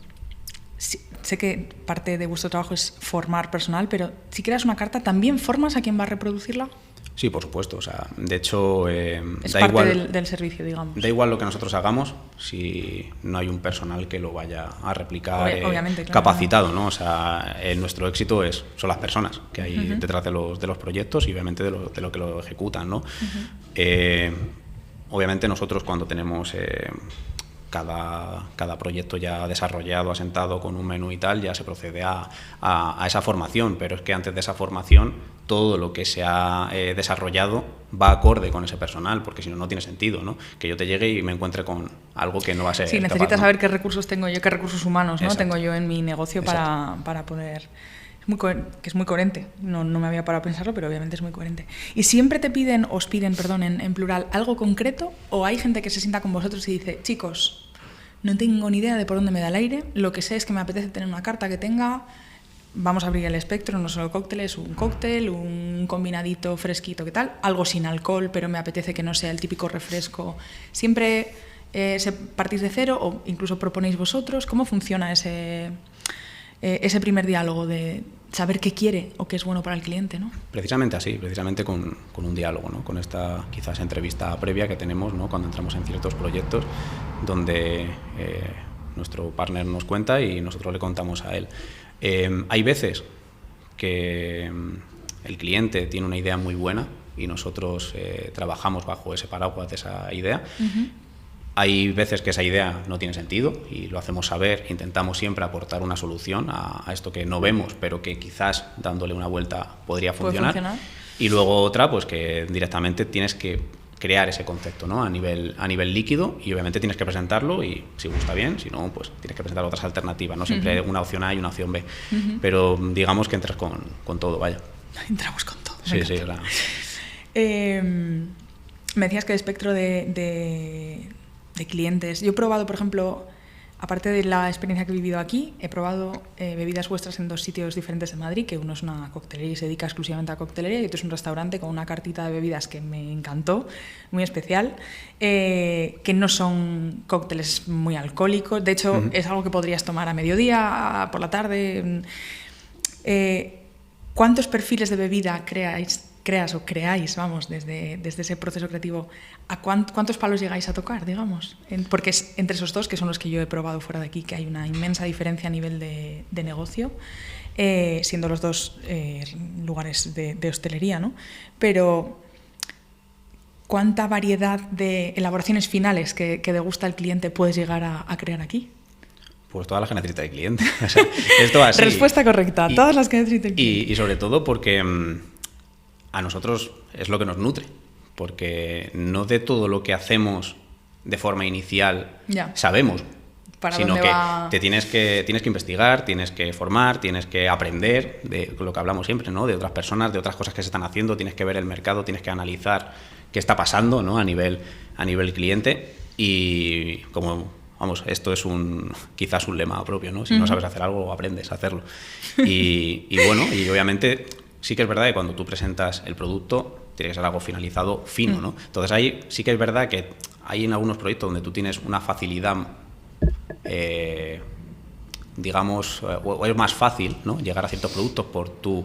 que parte de vuestro trabajo es formar personal, pero si creas una carta, ¿también formas a quien va a reproducirla? Sí, por supuesto. O sea, de hecho, es da parte igual, del servicio, digamos. Da igual lo que nosotros hagamos si no hay un personal que lo vaya a replicar obviamente, claro, capacitado, ¿no? O sea, nuestro éxito son las personas que hay detrás de los proyectos y obviamente de lo que lo ejecutan, ¿no? Obviamente nosotros cuando tenemos cada proyecto ya desarrollado, asentado con un menú y tal, ya se procede a esa formación, pero es que antes de esa formación todo lo que se ha desarrollado va acorde con ese personal, porque si no, no tiene sentido, ¿no? Que yo te llegue y me encuentre con algo que no va a ser sí, necesitas capaz, ¿no? saber qué recursos tengo yo, qué recursos humanos, ¿no? Exacto. Tengo yo en mi negocio para poder... que es muy coherente, no me había parado a pensarlo, pero obviamente es muy coherente. ¿Y siempre os piden, en plural, algo concreto? ¿O hay gente que se sienta con vosotros y dice, chicos, no tengo ni idea de por dónde me da el aire, lo que sé es que me apetece tener una carta que tenga... Vamos a abrir el espectro, no solo cócteles, un cóctel, un combinadito fresquito, ¿qué tal? Algo sin alcohol, pero me apetece que no sea el típico refresco. ¿Siempre partís de cero o incluso proponéis vosotros? ¿Cómo funciona ese primer diálogo de saber qué quiere o qué es bueno para el cliente, ¿no? Precisamente así, precisamente con un diálogo, ¿no? Con esta quizás entrevista previa que tenemos, ¿no? Cuando entramos en ciertos proyectos donde nuestro partner nos cuenta y nosotros le contamos a él. Hay veces que el cliente tiene una idea muy buena y nosotros trabajamos bajo ese paraguas de esa idea. Hay veces que esa idea no tiene sentido y lo hacemos saber, intentamos siempre aportar una solución a esto que no vemos, pero que quizás dándole una vuelta podría funcionar. Y luego otra, pues que directamente tienes que crear ese concepto, ¿no? a nivel líquido, y obviamente tienes que presentarlo y si gusta bien, si no, pues tienes que presentar otras alternativas, no siempre una opción A y una opción B, pero digamos que entras con todo, vaya. Entramos con todo. Sí, sí, claro. Me decías que el espectro de clientes, yo he probado, por ejemplo, aparte de la experiencia que he vivido aquí, he probado bebidas vuestras en 2 sitios diferentes de Madrid, que uno es una coctelería y se dedica exclusivamente a coctelería, y otro es un restaurante con una cartita de bebidas que me encantó, muy especial, que no son cócteles muy alcohólicos, de hecho es algo que podrías tomar a mediodía, por la tarde. ¿Cuántos perfiles de bebida creáis, vamos, desde ese proceso creativo? ¿A cuántos palos llegáis a tocar, digamos? Porque es entre esos dos, que son los que yo he probado fuera de aquí, que hay una inmensa diferencia a nivel de negocio, siendo los dos lugares de hostelería, ¿no? Pero ¿cuánta variedad de elaboraciones finales que degusta el cliente puedes llegar a crear aquí? Pues todas las que necesita el cliente. O sea, esto así. Respuesta correcta, todas las que necesita el cliente. Y sobre todo porque a nosotros es lo que nos nutre, porque no de todo lo que hacemos de forma inicial sabemos, sino que te tienes que investigar, tienes que formar, tienes que aprender de lo que hablamos siempre, ¿no? De otras personas, de otras cosas que se están haciendo, tienes que ver el mercado, tienes que analizar qué está pasando, ¿no? a nivel cliente, y como vamos, esto es quizás un lema propio, ¿no? Si no sabes hacer algo, aprendes a hacerlo. Y bueno, y obviamente sí que es verdad que cuando tú presentas el producto, tiene que ser algo finalizado, fino, ¿no? Entonces ahí sí que es verdad que hay en algunos proyectos donde tú tienes una facilidad, digamos, o es más fácil, ¿no?, llegar a ciertos productos por tu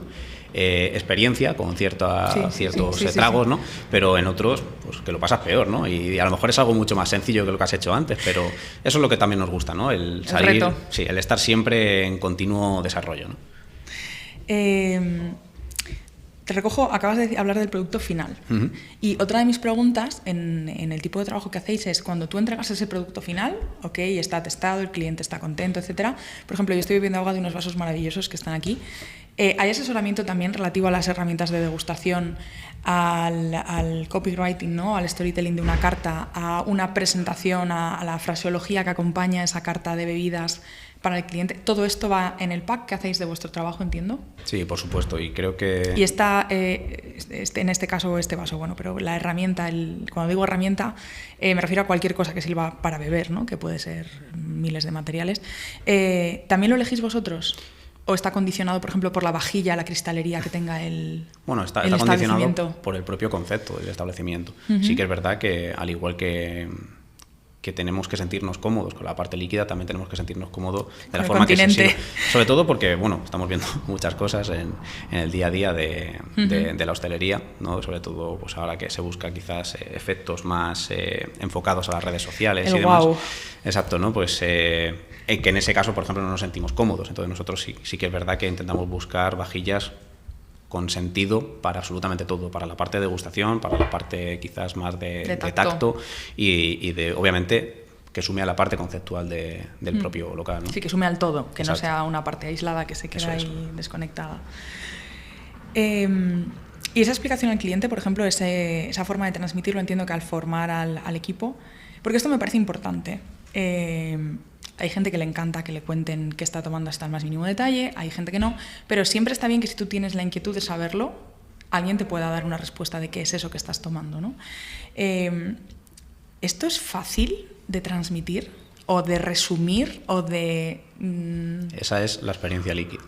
experiencia con ciertos estragos, ¿no? Pero en otros, pues que lo pasas peor, ¿no? Y a lo mejor es algo mucho más sencillo que lo que has hecho antes, pero eso es lo que también nos gusta, ¿no? El salir, el reto. Sí, el estar siempre en continuo desarrollo, ¿no? Te recojo, acabas de hablar del producto final. Y otra de mis preguntas en el tipo de trabajo que hacéis es, cuando tú entregas ese producto final, ok, está testado, el cliente está contento, etcétera. Por ejemplo, yo estoy bebiendo agua de unos vasos maravillosos que están aquí. ¿Hay asesoramiento también relativo a las herramientas de degustación, al copywriting, ¿no?, al storytelling de una carta, a una presentación, a la fraseología que acompaña esa carta de bebidas para el cliente? ¿Todo esto va en el pack que hacéis de vuestro trabajo, entiendo? Sí, por supuesto, y creo que... Y está, en este caso, este vaso, bueno, pero la herramienta, cuando digo herramienta, me refiero a cualquier cosa que sirva para beber, ¿no?, que puede ser miles de materiales. ¿También lo elegís vosotros? ¿O está condicionado, por ejemplo, por la vajilla, la cristalería que tenga el Bueno, está el condicionado por el propio concepto del establecimiento. Sí que es verdad que, al igual que tenemos que sentirnos cómodos con la parte líquida, también tenemos que sentirnos cómodos de la forma que se sirve. Sobre todo porque, bueno, estamos viendo muchas cosas en el día a día de la hostelería, ¿no? Sobre todo pues ahora que se busca quizás efectos más enfocados a las redes sociales y demás. Wow. Exacto, ¿no? Pues que en ese caso, por ejemplo, no nos sentimos cómodos. Entonces nosotros sí que es verdad que intentamos buscar vajillas con sentido para absolutamente todo, para la parte de degustación, para la parte quizás más de tacto y de, obviamente, que sume a la parte conceptual del propio local, ¿no? Sí, que sume al todo, que Exacto. no sea una parte aislada que se queda ahí desconectada. Y esa explicación al cliente, por ejemplo, esa forma de transmitirlo, entiendo que al formar al equipo, porque esto me parece importante. Hay gente que le encanta que le cuenten qué está tomando hasta el más mínimo detalle, hay gente que no, pero siempre está bien que si tú tienes la inquietud de saberlo, alguien te pueda dar una respuesta de qué es eso que estás tomando, ¿no? ¿Esto es fácil de transmitir o de resumir o de...? Esa es la experiencia líquida.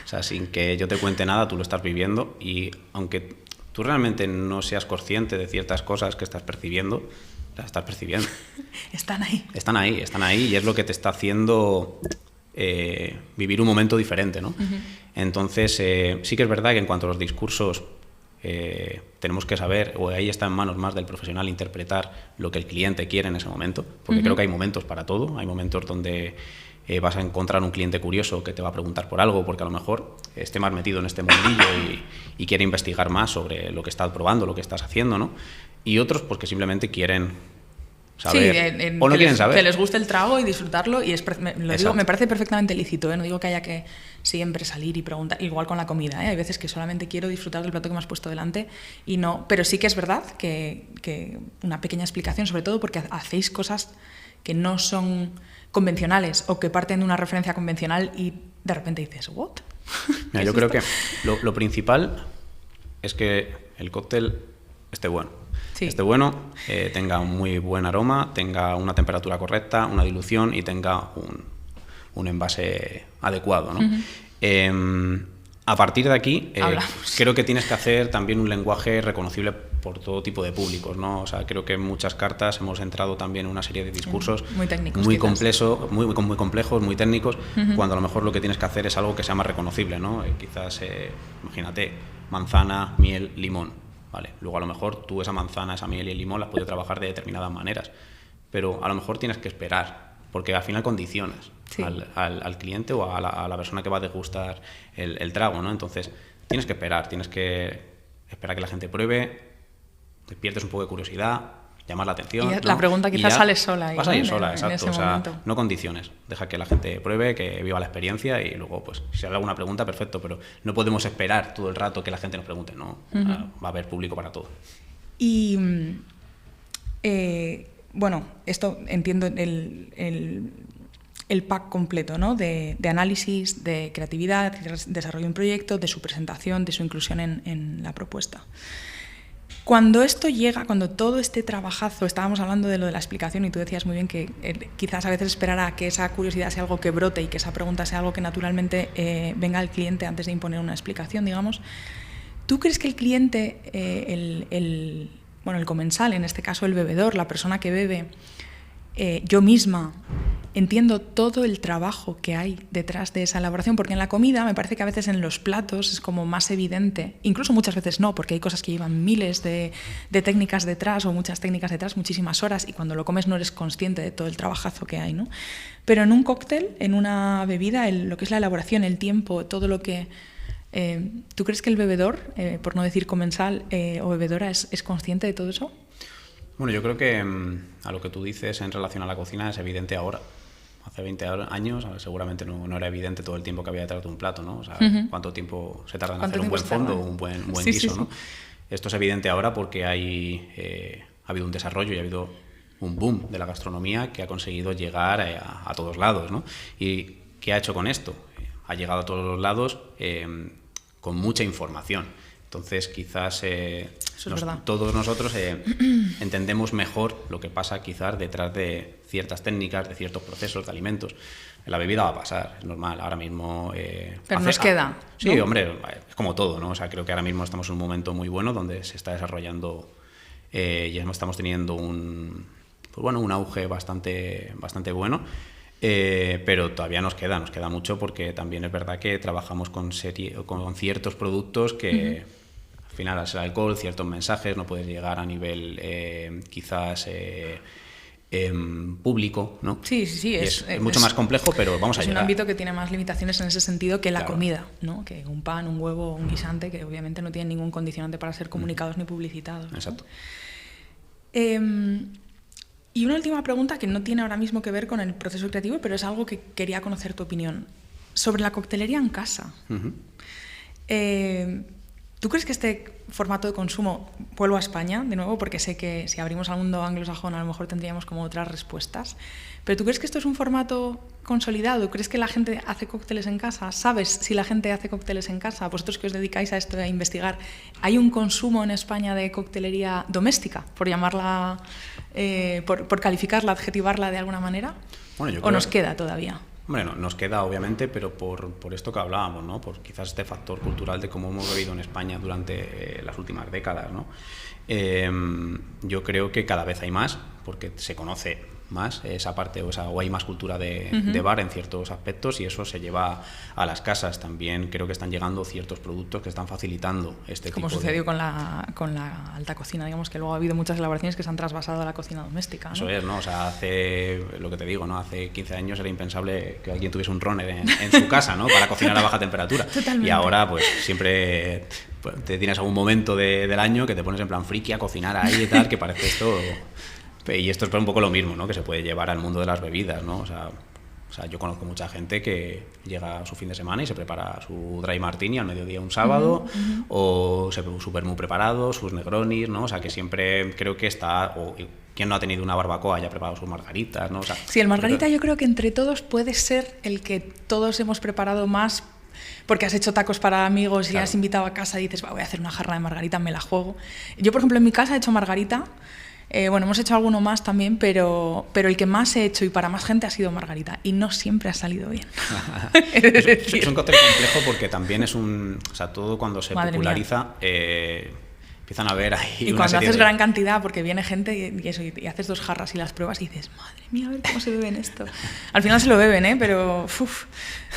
O sea, sin que yo te cuente nada, tú lo estás viviendo, y aunque tú realmente no seas consciente de ciertas cosas que estás percibiendo, las estás percibiendo. Están ahí. Están ahí, y es lo que te está haciendo vivir un momento diferente, ¿no? Entonces, sí que es verdad que en cuanto a los discursos, tenemos que saber, o ahí está en manos más del profesional, interpretar lo que el cliente quiere en ese momento, porque creo que hay momentos para todo. Hay momentos donde vas a encontrar un cliente curioso que te va a preguntar por algo, porque a lo mejor esté más metido en este mundillo y quiere investigar más sobre lo que estás probando, lo que estás haciendo, ¿no? Y otros porque simplemente quieren saber, o no quieren saber. Que les guste el trago y disfrutarlo, y me parece perfectamente lícito, ¿eh? No digo que haya que siempre salir y preguntar, igual con la comida, ¿eh? Hay veces que solamente quiero disfrutar del plato que me has puesto delante y no, pero sí que es verdad que una pequeña explicación, sobre todo porque hacéis cosas que no son convencionales o que parten de una referencia convencional y de repente dices, ¿what? Mira, yo creo que lo principal es que el cóctel esté bueno. Sí. Esté bueno, tenga un muy buen aroma, tenga una temperatura correcta, una dilución y tenga un envase adecuado, ¿no? A partir de aquí, creo que tienes que hacer también un lenguaje reconocible por todo tipo de públicos, ¿no? O sea, creo que en muchas cartas hemos entrado también en una serie de discursos muy técnicos, muy complejos, muy técnicos, cuando a lo mejor lo que tienes que hacer es algo que sea más reconocible, ¿no? Quizás, imagínate, manzana, miel, limón. Vale. Luego a lo mejor tú esa manzana, esa miel y el limón las puedes trabajar de determinadas maneras, pero a lo mejor tienes que esperar, porque al final condicionas al cliente o a la persona que va a degustar el trago, ¿no? Entonces tienes que esperar que la gente pruebe, te pierdes un poco de curiosidad, llamas la atención. Y la pregunta quizás sale sola. Vas a ir sola, exacto. En ese momento. No condiciones. Deja que la gente pruebe, que viva la experiencia y luego, pues, si hay alguna pregunta, perfecto, pero no podemos esperar todo el rato que la gente nos pregunte, ¿no? Va a haber público para todo. Y, bueno, esto entiendo el pack completo, ¿no? De análisis, de creatividad, de desarrollo de un proyecto, de su presentación, de su inclusión en la propuesta. Cuando esto llega, cuando todo este trabajazo, estábamos hablando de lo de la explicación y tú decías muy bien que quizás a veces esperar a que esa curiosidad sea algo que brote y que esa pregunta sea algo que naturalmente venga al cliente antes de imponer una explicación, digamos. ¿Tú crees que el cliente, el comensal, en este caso el bebedor, la persona que bebe, yo misma, entiendo todo el trabajo que hay detrás de esa elaboración? Porque en la comida me parece que a veces en los platos es como más evidente, incluso muchas veces no, porque hay cosas que llevan miles de técnicas detrás o muchas técnicas detrás, muchísimas horas, y cuando lo comes no eres consciente de todo el trabajazo que hay, ¿no? Pero en un cóctel, en una bebida, lo que es la elaboración, el tiempo, todo lo que... ¿Tú crees que el bebedor, por no decir comensal o bebedora, es consciente de todo eso? Bueno, yo creo que a lo que tú dices en relación a la cocina es evidente ahora. Hace 20 años seguramente no era evidente todo el tiempo que había detrás de un plato, ¿no? O sea, cuánto tiempo se tarda en hacer un buen fondo o un buen guiso, ¿no? Esto es evidente ahora porque ha habido un desarrollo y ha habido un boom de la gastronomía que ha conseguido llegar a todos lados, ¿no? ¿Y qué ha hecho con esto? Ha llegado a todos los lados con mucha información. Entonces, quizás todos nosotros entendemos mejor lo que pasa quizás detrás de ciertas técnicas, de ciertos procesos de alimentos. En la bebida va a pasar, es normal. Ahora mismo... Pero nos queda, sí, ¿no? Hombre, es como todo, ¿no? O sea, creo que ahora mismo estamos en un momento muy bueno donde se está desarrollando y estamos teniendo un auge bastante bueno. Pero todavía nos queda mucho, porque también es verdad que trabajamos con ciertos productos que al final es el alcohol, ciertos mensajes, no puedes llegar a nivel quizás público, ¿no? Sí. Es mucho más complejo, pero vamos a llegar. Es un ámbito que tiene más limitaciones en ese sentido que la Claro. comida, ¿no? Que un pan, un huevo, un guisante, que obviamente no tienen ningún condicionante para ser comunicados ni publicitados, ¿no? Exacto. Y una última pregunta que no tiene ahora mismo que ver con el proceso creativo, pero es algo que quería conocer tu opinión. Sobre la coctelería en casa. ¿Tú crees que este formato de consumo, vuelvo a España de nuevo, porque sé que si abrimos al mundo anglosajón a lo mejor tendríamos como otras respuestas, pero ¿tú crees que esto es un formato consolidado? ¿Crees que la gente hace cócteles en casa? ¿Sabes si la gente hace cócteles en casa? Vosotros que os dedicáis a esto, a investigar, ¿hay un consumo en España de coctelería doméstica, por llamarla, por calificarla, adjetivarla de alguna manera? Bueno, ¿O nos queda todavía? Bueno, nos queda obviamente, pero por esto que hablábamos, ¿no? Por quizás este factor cultural de cómo hemos vivido en España durante las últimas décadas, ¿no? Yo creo que cada vez hay más, porque se conoce más esa parte, o hay más cultura de bar en ciertos aspectos, y eso se lleva a las casas. También creo que están llegando ciertos productos que están facilitando este tipo de... Como sucedió con la alta cocina, digamos, que luego ha habido muchas elaboraciones que se han trasvasado a la cocina doméstica, ¿no? Eso es, ¿no? O sea, lo que te digo, ¿no? Hace 15 años era impensable que alguien tuviese un runner en su casa, ¿no? Para cocinar a baja temperatura. Totalmente. Y ahora, pues, siempre te tienes algún momento del año que te pones en plan friki a cocinar ahí y tal, que parece esto... Y esto es un poco lo mismo, ¿no? Que se puede llevar al mundo de las bebidas, ¿no? O sea, yo conozco mucha gente que llega a su fin de semana y se prepara su dry martini al mediodía un sábado, o su vermú preparado, sus negronis, ¿no? O sea, que siempre creo que está... ¿Quién no ha tenido una barbacoa y ha preparado sus margaritas, ¿no? O sea, sí, el margarita yo creo que entre todos puede ser el que todos hemos preparado más, porque has hecho tacos para amigos y claro, has invitado a casa y dices, voy a hacer una jarra de margarita, me la juego. Yo, por ejemplo, en mi casa he hecho margarita. Hemos hecho alguno más también, pero el que más he hecho y para más gente ha sido margarita, y no siempre ha salido bien. Es un cóctel complejo porque también es todo cuando se populariza empiezan a ver ahí y cuando haces gran cantidad, porque viene gente y haces 2 jarras y las pruebas y dices, madre mía, a ver cómo se beben esto. Al final se lo beben, pero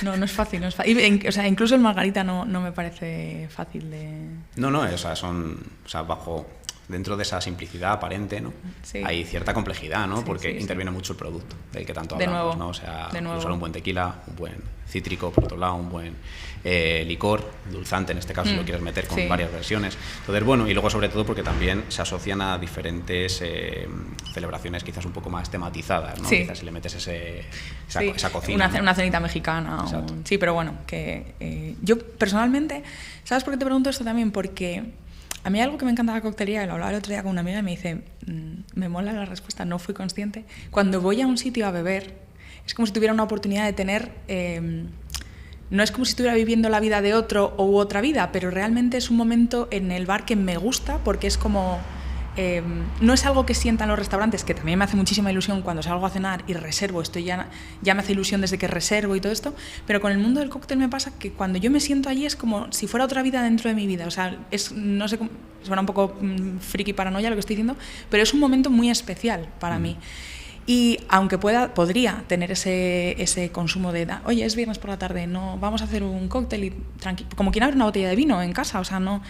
no es fácil, no es fácil. Incluso el margarita no me parece fácil de... No, bajo... Dentro de esa simplicidad aparente, ¿no? Sí. Hay cierta complejidad, ¿no? Sí, porque sí, interviene mucho el producto, del que tanto de hablamos, nuevo, ¿no? O sea, de nuevo. Usar un buen tequila, un buen cítrico, por otro lado, un buen licor, dulzante en este caso, si lo quieres meter con varias versiones. Entonces, bueno, y luego sobre todo porque también se asocian a diferentes celebraciones quizás un poco más tematizadas, ¿no? Sí. Quizás si le metes esa cocina. Una cenita mexicana. Sí, pero bueno, que yo personalmente, ¿sabes por qué te pregunto esto también? Porque... a mí algo que me encanta de la coctelería, y lo hablaba el otro día con una amiga y me dice, me mola la respuesta, no fui consciente. Cuando voy a un sitio a beber, es como si tuviera una oportunidad de tener no es como si estuviera viviendo la vida de otro u otra vida, pero realmente es un momento en el bar que me gusta porque es como... no es algo que sientan los restaurantes, que también me hace muchísima ilusión cuando salgo a cenar y reservo, esto ya me hace ilusión desde que reservo y todo esto, pero con el mundo del cóctel me pasa que cuando yo me siento allí es como si fuera otra vida dentro de mi vida, o sea, no sé, suena un poco friki paranoia lo que estoy diciendo, pero es un momento muy especial para mí. Y aunque podría tener ese consumo de, oye, es viernes por la tarde, no, vamos a hacer un cóctel y como quien abre una botella de vino en casa, o sea, no...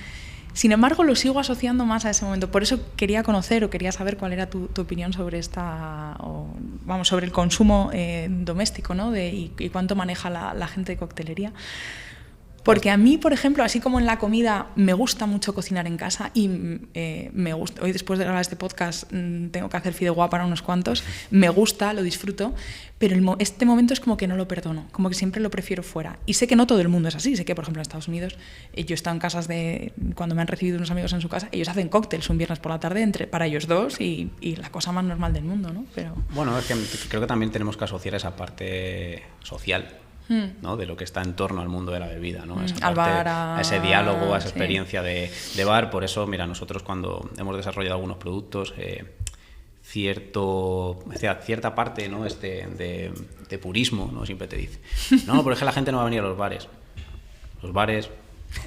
Sin embargo, lo sigo asociando más a ese momento. Por eso quería conocer o quería saber cuál era tu opinión sobre sobre el consumo doméstico, ¿no? Y cuánto maneja la gente de coctelería. Porque a mí, por ejemplo, así como en la comida, me gusta mucho cocinar en casa y me gusta. Hoy, después de grabar este podcast, tengo que hacer fideuá para unos cuantos. Me gusta, lo disfruto, pero este momento es como que no lo perdono, como que siempre lo prefiero fuera. Y sé que no todo el mundo es así. Sé que, por ejemplo, en Estados Unidos, yo he estado en casas cuando me han recibido unos amigos en su casa, ellos hacen cócteles un viernes por la tarde para ellos dos y la cosa más normal del mundo, ¿no? Pero... Bueno, es que creo que también tenemos que asociar esa parte social, ¿no? De lo que está en torno al mundo de la bebida, ¿no? Esa al parte, bar, a ese diálogo, a esa experiencia de bar. Por eso, mira, nosotros cuando hemos desarrollado algunos productos, cierta parte, ¿no? de purismo, ¿no? Siempre te dice, no, por ejemplo, la gente no va a venir a los bares. Los bares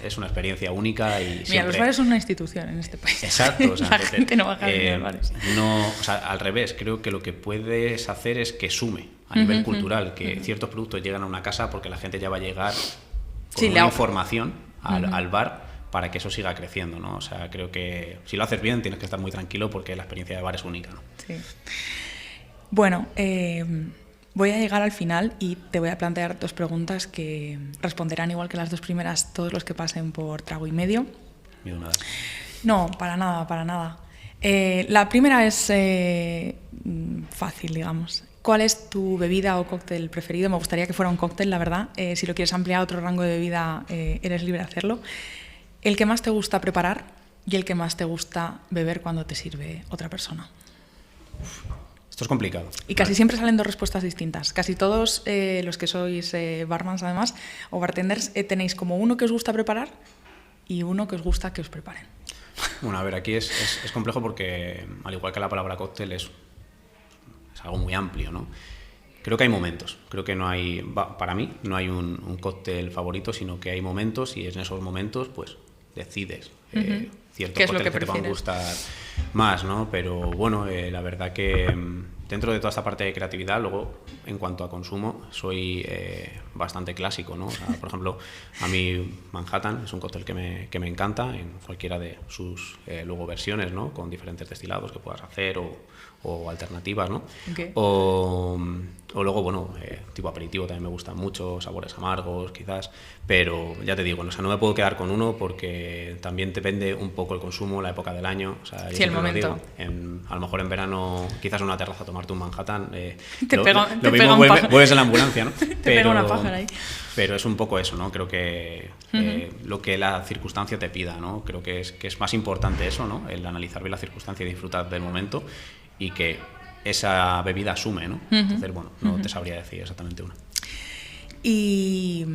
es una experiencia única y siempre... Mira, los bares son una institución en este país. Exacto. O sea, la gente no va a venir a los bares. No, o sea, al revés, creo que lo que puedes hacer es que sume a nivel cultural, que ciertos productos llegan a una casa porque la gente ya va a llegar con una información al bar para que eso siga creciendo, ¿no? O sea, creo que si lo haces bien tienes que estar muy tranquilo porque la experiencia de bar es única, ¿no? Sí. Bueno, voy a llegar al final y te voy a plantear 2 preguntas que responderán igual que las 2 primeras todos los que pasen por Trago y Medio. Miedo nada. No, para nada. La primera es fácil, digamos. ¿Cuál es tu bebida o cóctel preferido? Me gustaría que fuera un cóctel, la verdad. Si lo quieres ampliar a otro rango de bebida, eres libre de hacerlo. El que más te gusta preparar y el que más te gusta beber cuando te sirve otra persona. Esto es complicado. Y casi siempre salen 2 respuestas distintas. Casi todos los que sois barmans, además, o bartenders, tenéis como uno que os gusta preparar y uno que os gusta que os preparen. Bueno, a ver, aquí es complejo porque, al igual que la palabra cóctel, es algo muy amplio, ¿no? Creo que hay momentos. Creo que para mí, no hay un cóctel favorito, sino que hay momentos y en esos momentos, pues, decides ciertos cócteles que te van a gustar más, ¿no? Pero bueno, la verdad que dentro de toda esta parte de creatividad, luego, en cuanto a consumo, soy bastante clásico, ¿no? O sea, por ejemplo, a mí Manhattan es un cóctel que me encanta en cualquiera de sus luego versiones, ¿no? Con diferentes destilados que puedas hacer o alternativas, ¿no? Okay. O luego, bueno, tipo aperitivo también me gustan mucho, sabores amargos quizás, pero ya te digo, o sea, no me puedo quedar con uno porque también depende un poco el consumo, la época del año, o sea, sí, el momento. A lo mejor en verano, quizás en una terraza tomarte un Manhattan, lo mismo vuelves en la ambulancia, ¿no? Te pega una pájara ahí. Pero es un poco eso, ¿no? Creo que lo que la circunstancia te pida, ¿no? Creo que es más importante eso, ¿no? El analizar bien la circunstancia y disfrutar del momento y que esa bebida asume, ¿no? Entonces, bueno, no te sabría decir exactamente una. Y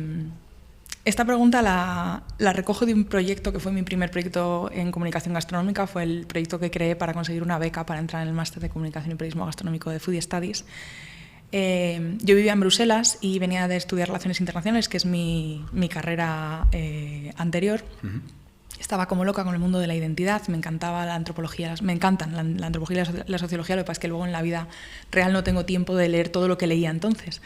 esta pregunta la recojo de un proyecto que fue mi primer proyecto en comunicación gastronómica. Fue el proyecto que creé para conseguir una beca para entrar en el máster de comunicación y periodismo gastronómico de Foodie Studies. Yo vivía en Bruselas y venía de estudiar Relaciones Internacionales, que es mi carrera anterior. Estaba como loca con el mundo de la identidad, me encantaba la antropología, me encantan la antropología y la sociología, lo que pasa es que luego en la vida real no tengo tiempo de leer todo lo que leía entonces.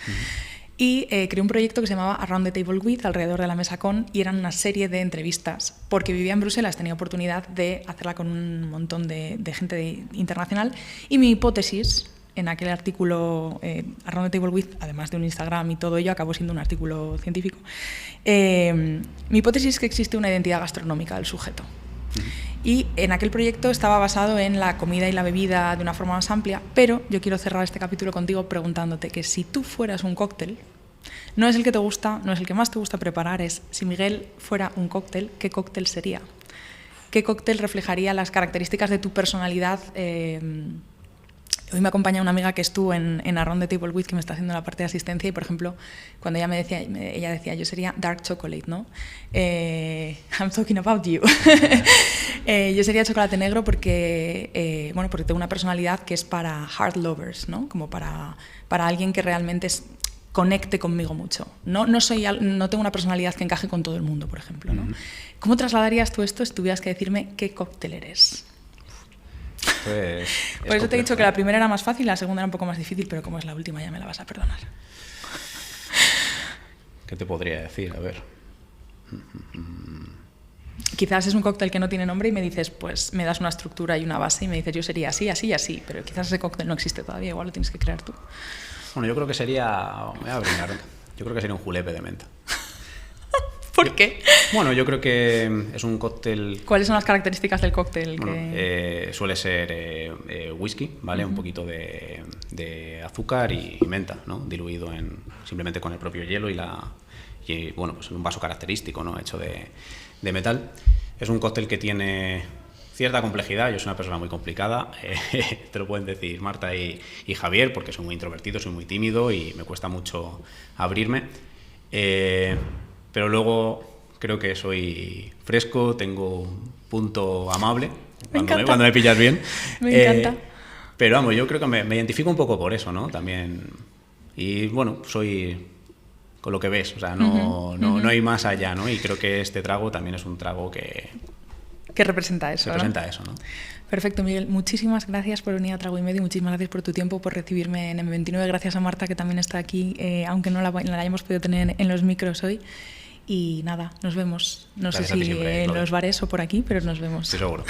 Y creé un proyecto que se llamaba Around the Table With, alrededor de la mesa con, y eran una serie de entrevistas, porque vivía en Bruselas, tenía oportunidad de hacerla con un montón de gente internacional, y mi hipótesis en aquel artículo Around the Table With, además de un Instagram y todo ello, acabó siendo un artículo científico. Mi hipótesis es que existe una identidad gastronómica del sujeto. Y en aquel proyecto estaba basado en la comida y la bebida de una forma más amplia, pero yo quiero cerrar este capítulo contigo preguntándote que si tú fueras un cóctel, no es el que te gusta, no es el que más te gusta preparar, es si Miguel fuera un cóctel, ¿qué cóctel sería? ¿Qué cóctel reflejaría las características de tu personalidad Hoy me acompaña una amiga que estuvo en Around the Table With, que me está haciendo la parte de asistencia, y por ejemplo, cuando ella decía, yo sería dark chocolate, ¿no? I'm talking about you. Yo sería chocolate negro porque, porque tengo una personalidad que es para hard lovers, ¿no? Como para alguien que realmente conecte conmigo mucho. No tengo una personalidad que encaje con todo el mundo, por ejemplo, ¿no? ¿Cómo trasladarías tú esto si tuvieras que decirme qué cóctel eres? Pues, por eso te he dicho que la primera era más fácil, la segunda era un poco más difícil, pero como es la última ya me la vas a perdonar. ¿Qué te podría decir? A ver. Quizás es un cóctel que no tiene nombre y me dices, pues me das una estructura y una base y me dices, yo sería así, así y así, pero quizás ese cóctel no existe todavía, igual lo tienes que crear tú. Bueno, yo creo que sería... Voy a brindar. Yo creo que sería un julepe de menta. ¿Por qué? Bueno, yo creo que es un cóctel... ¿Cuáles son las características del cóctel? Bueno, suele ser whisky, ¿vale? Un poquito de azúcar y menta, ¿no? Diluido simplemente con el propio hielo y pues un vaso característico, ¿no? Hecho de metal. Es un cóctel que tiene cierta complejidad. Yo soy una persona muy complicada, te lo pueden decir Marta y Javier, porque soy muy introvertido, soy muy tímido y me cuesta mucho abrirme. Pero luego creo que soy fresco, tengo un punto amable cuando me pillas bien. Me encanta. Pero vamos, yo creo que me identifico un poco por eso, ¿no? También. Y bueno, soy con lo que ves, o sea, no hay más allá, ¿no? Y creo que este trago también es un trago que representa eso. Representa eso, ¿no? Perfecto, Miguel. Muchísimas gracias por venir a Trago y Medio, muchísimas gracias por tu tiempo, por recibirme en M29. Gracias a Marta, que también está aquí, aunque no la hayamos podido tener en los micros hoy. Y nada, nos vemos. No sé si en los bares o por aquí, pero nos vemos. Estoy seguro.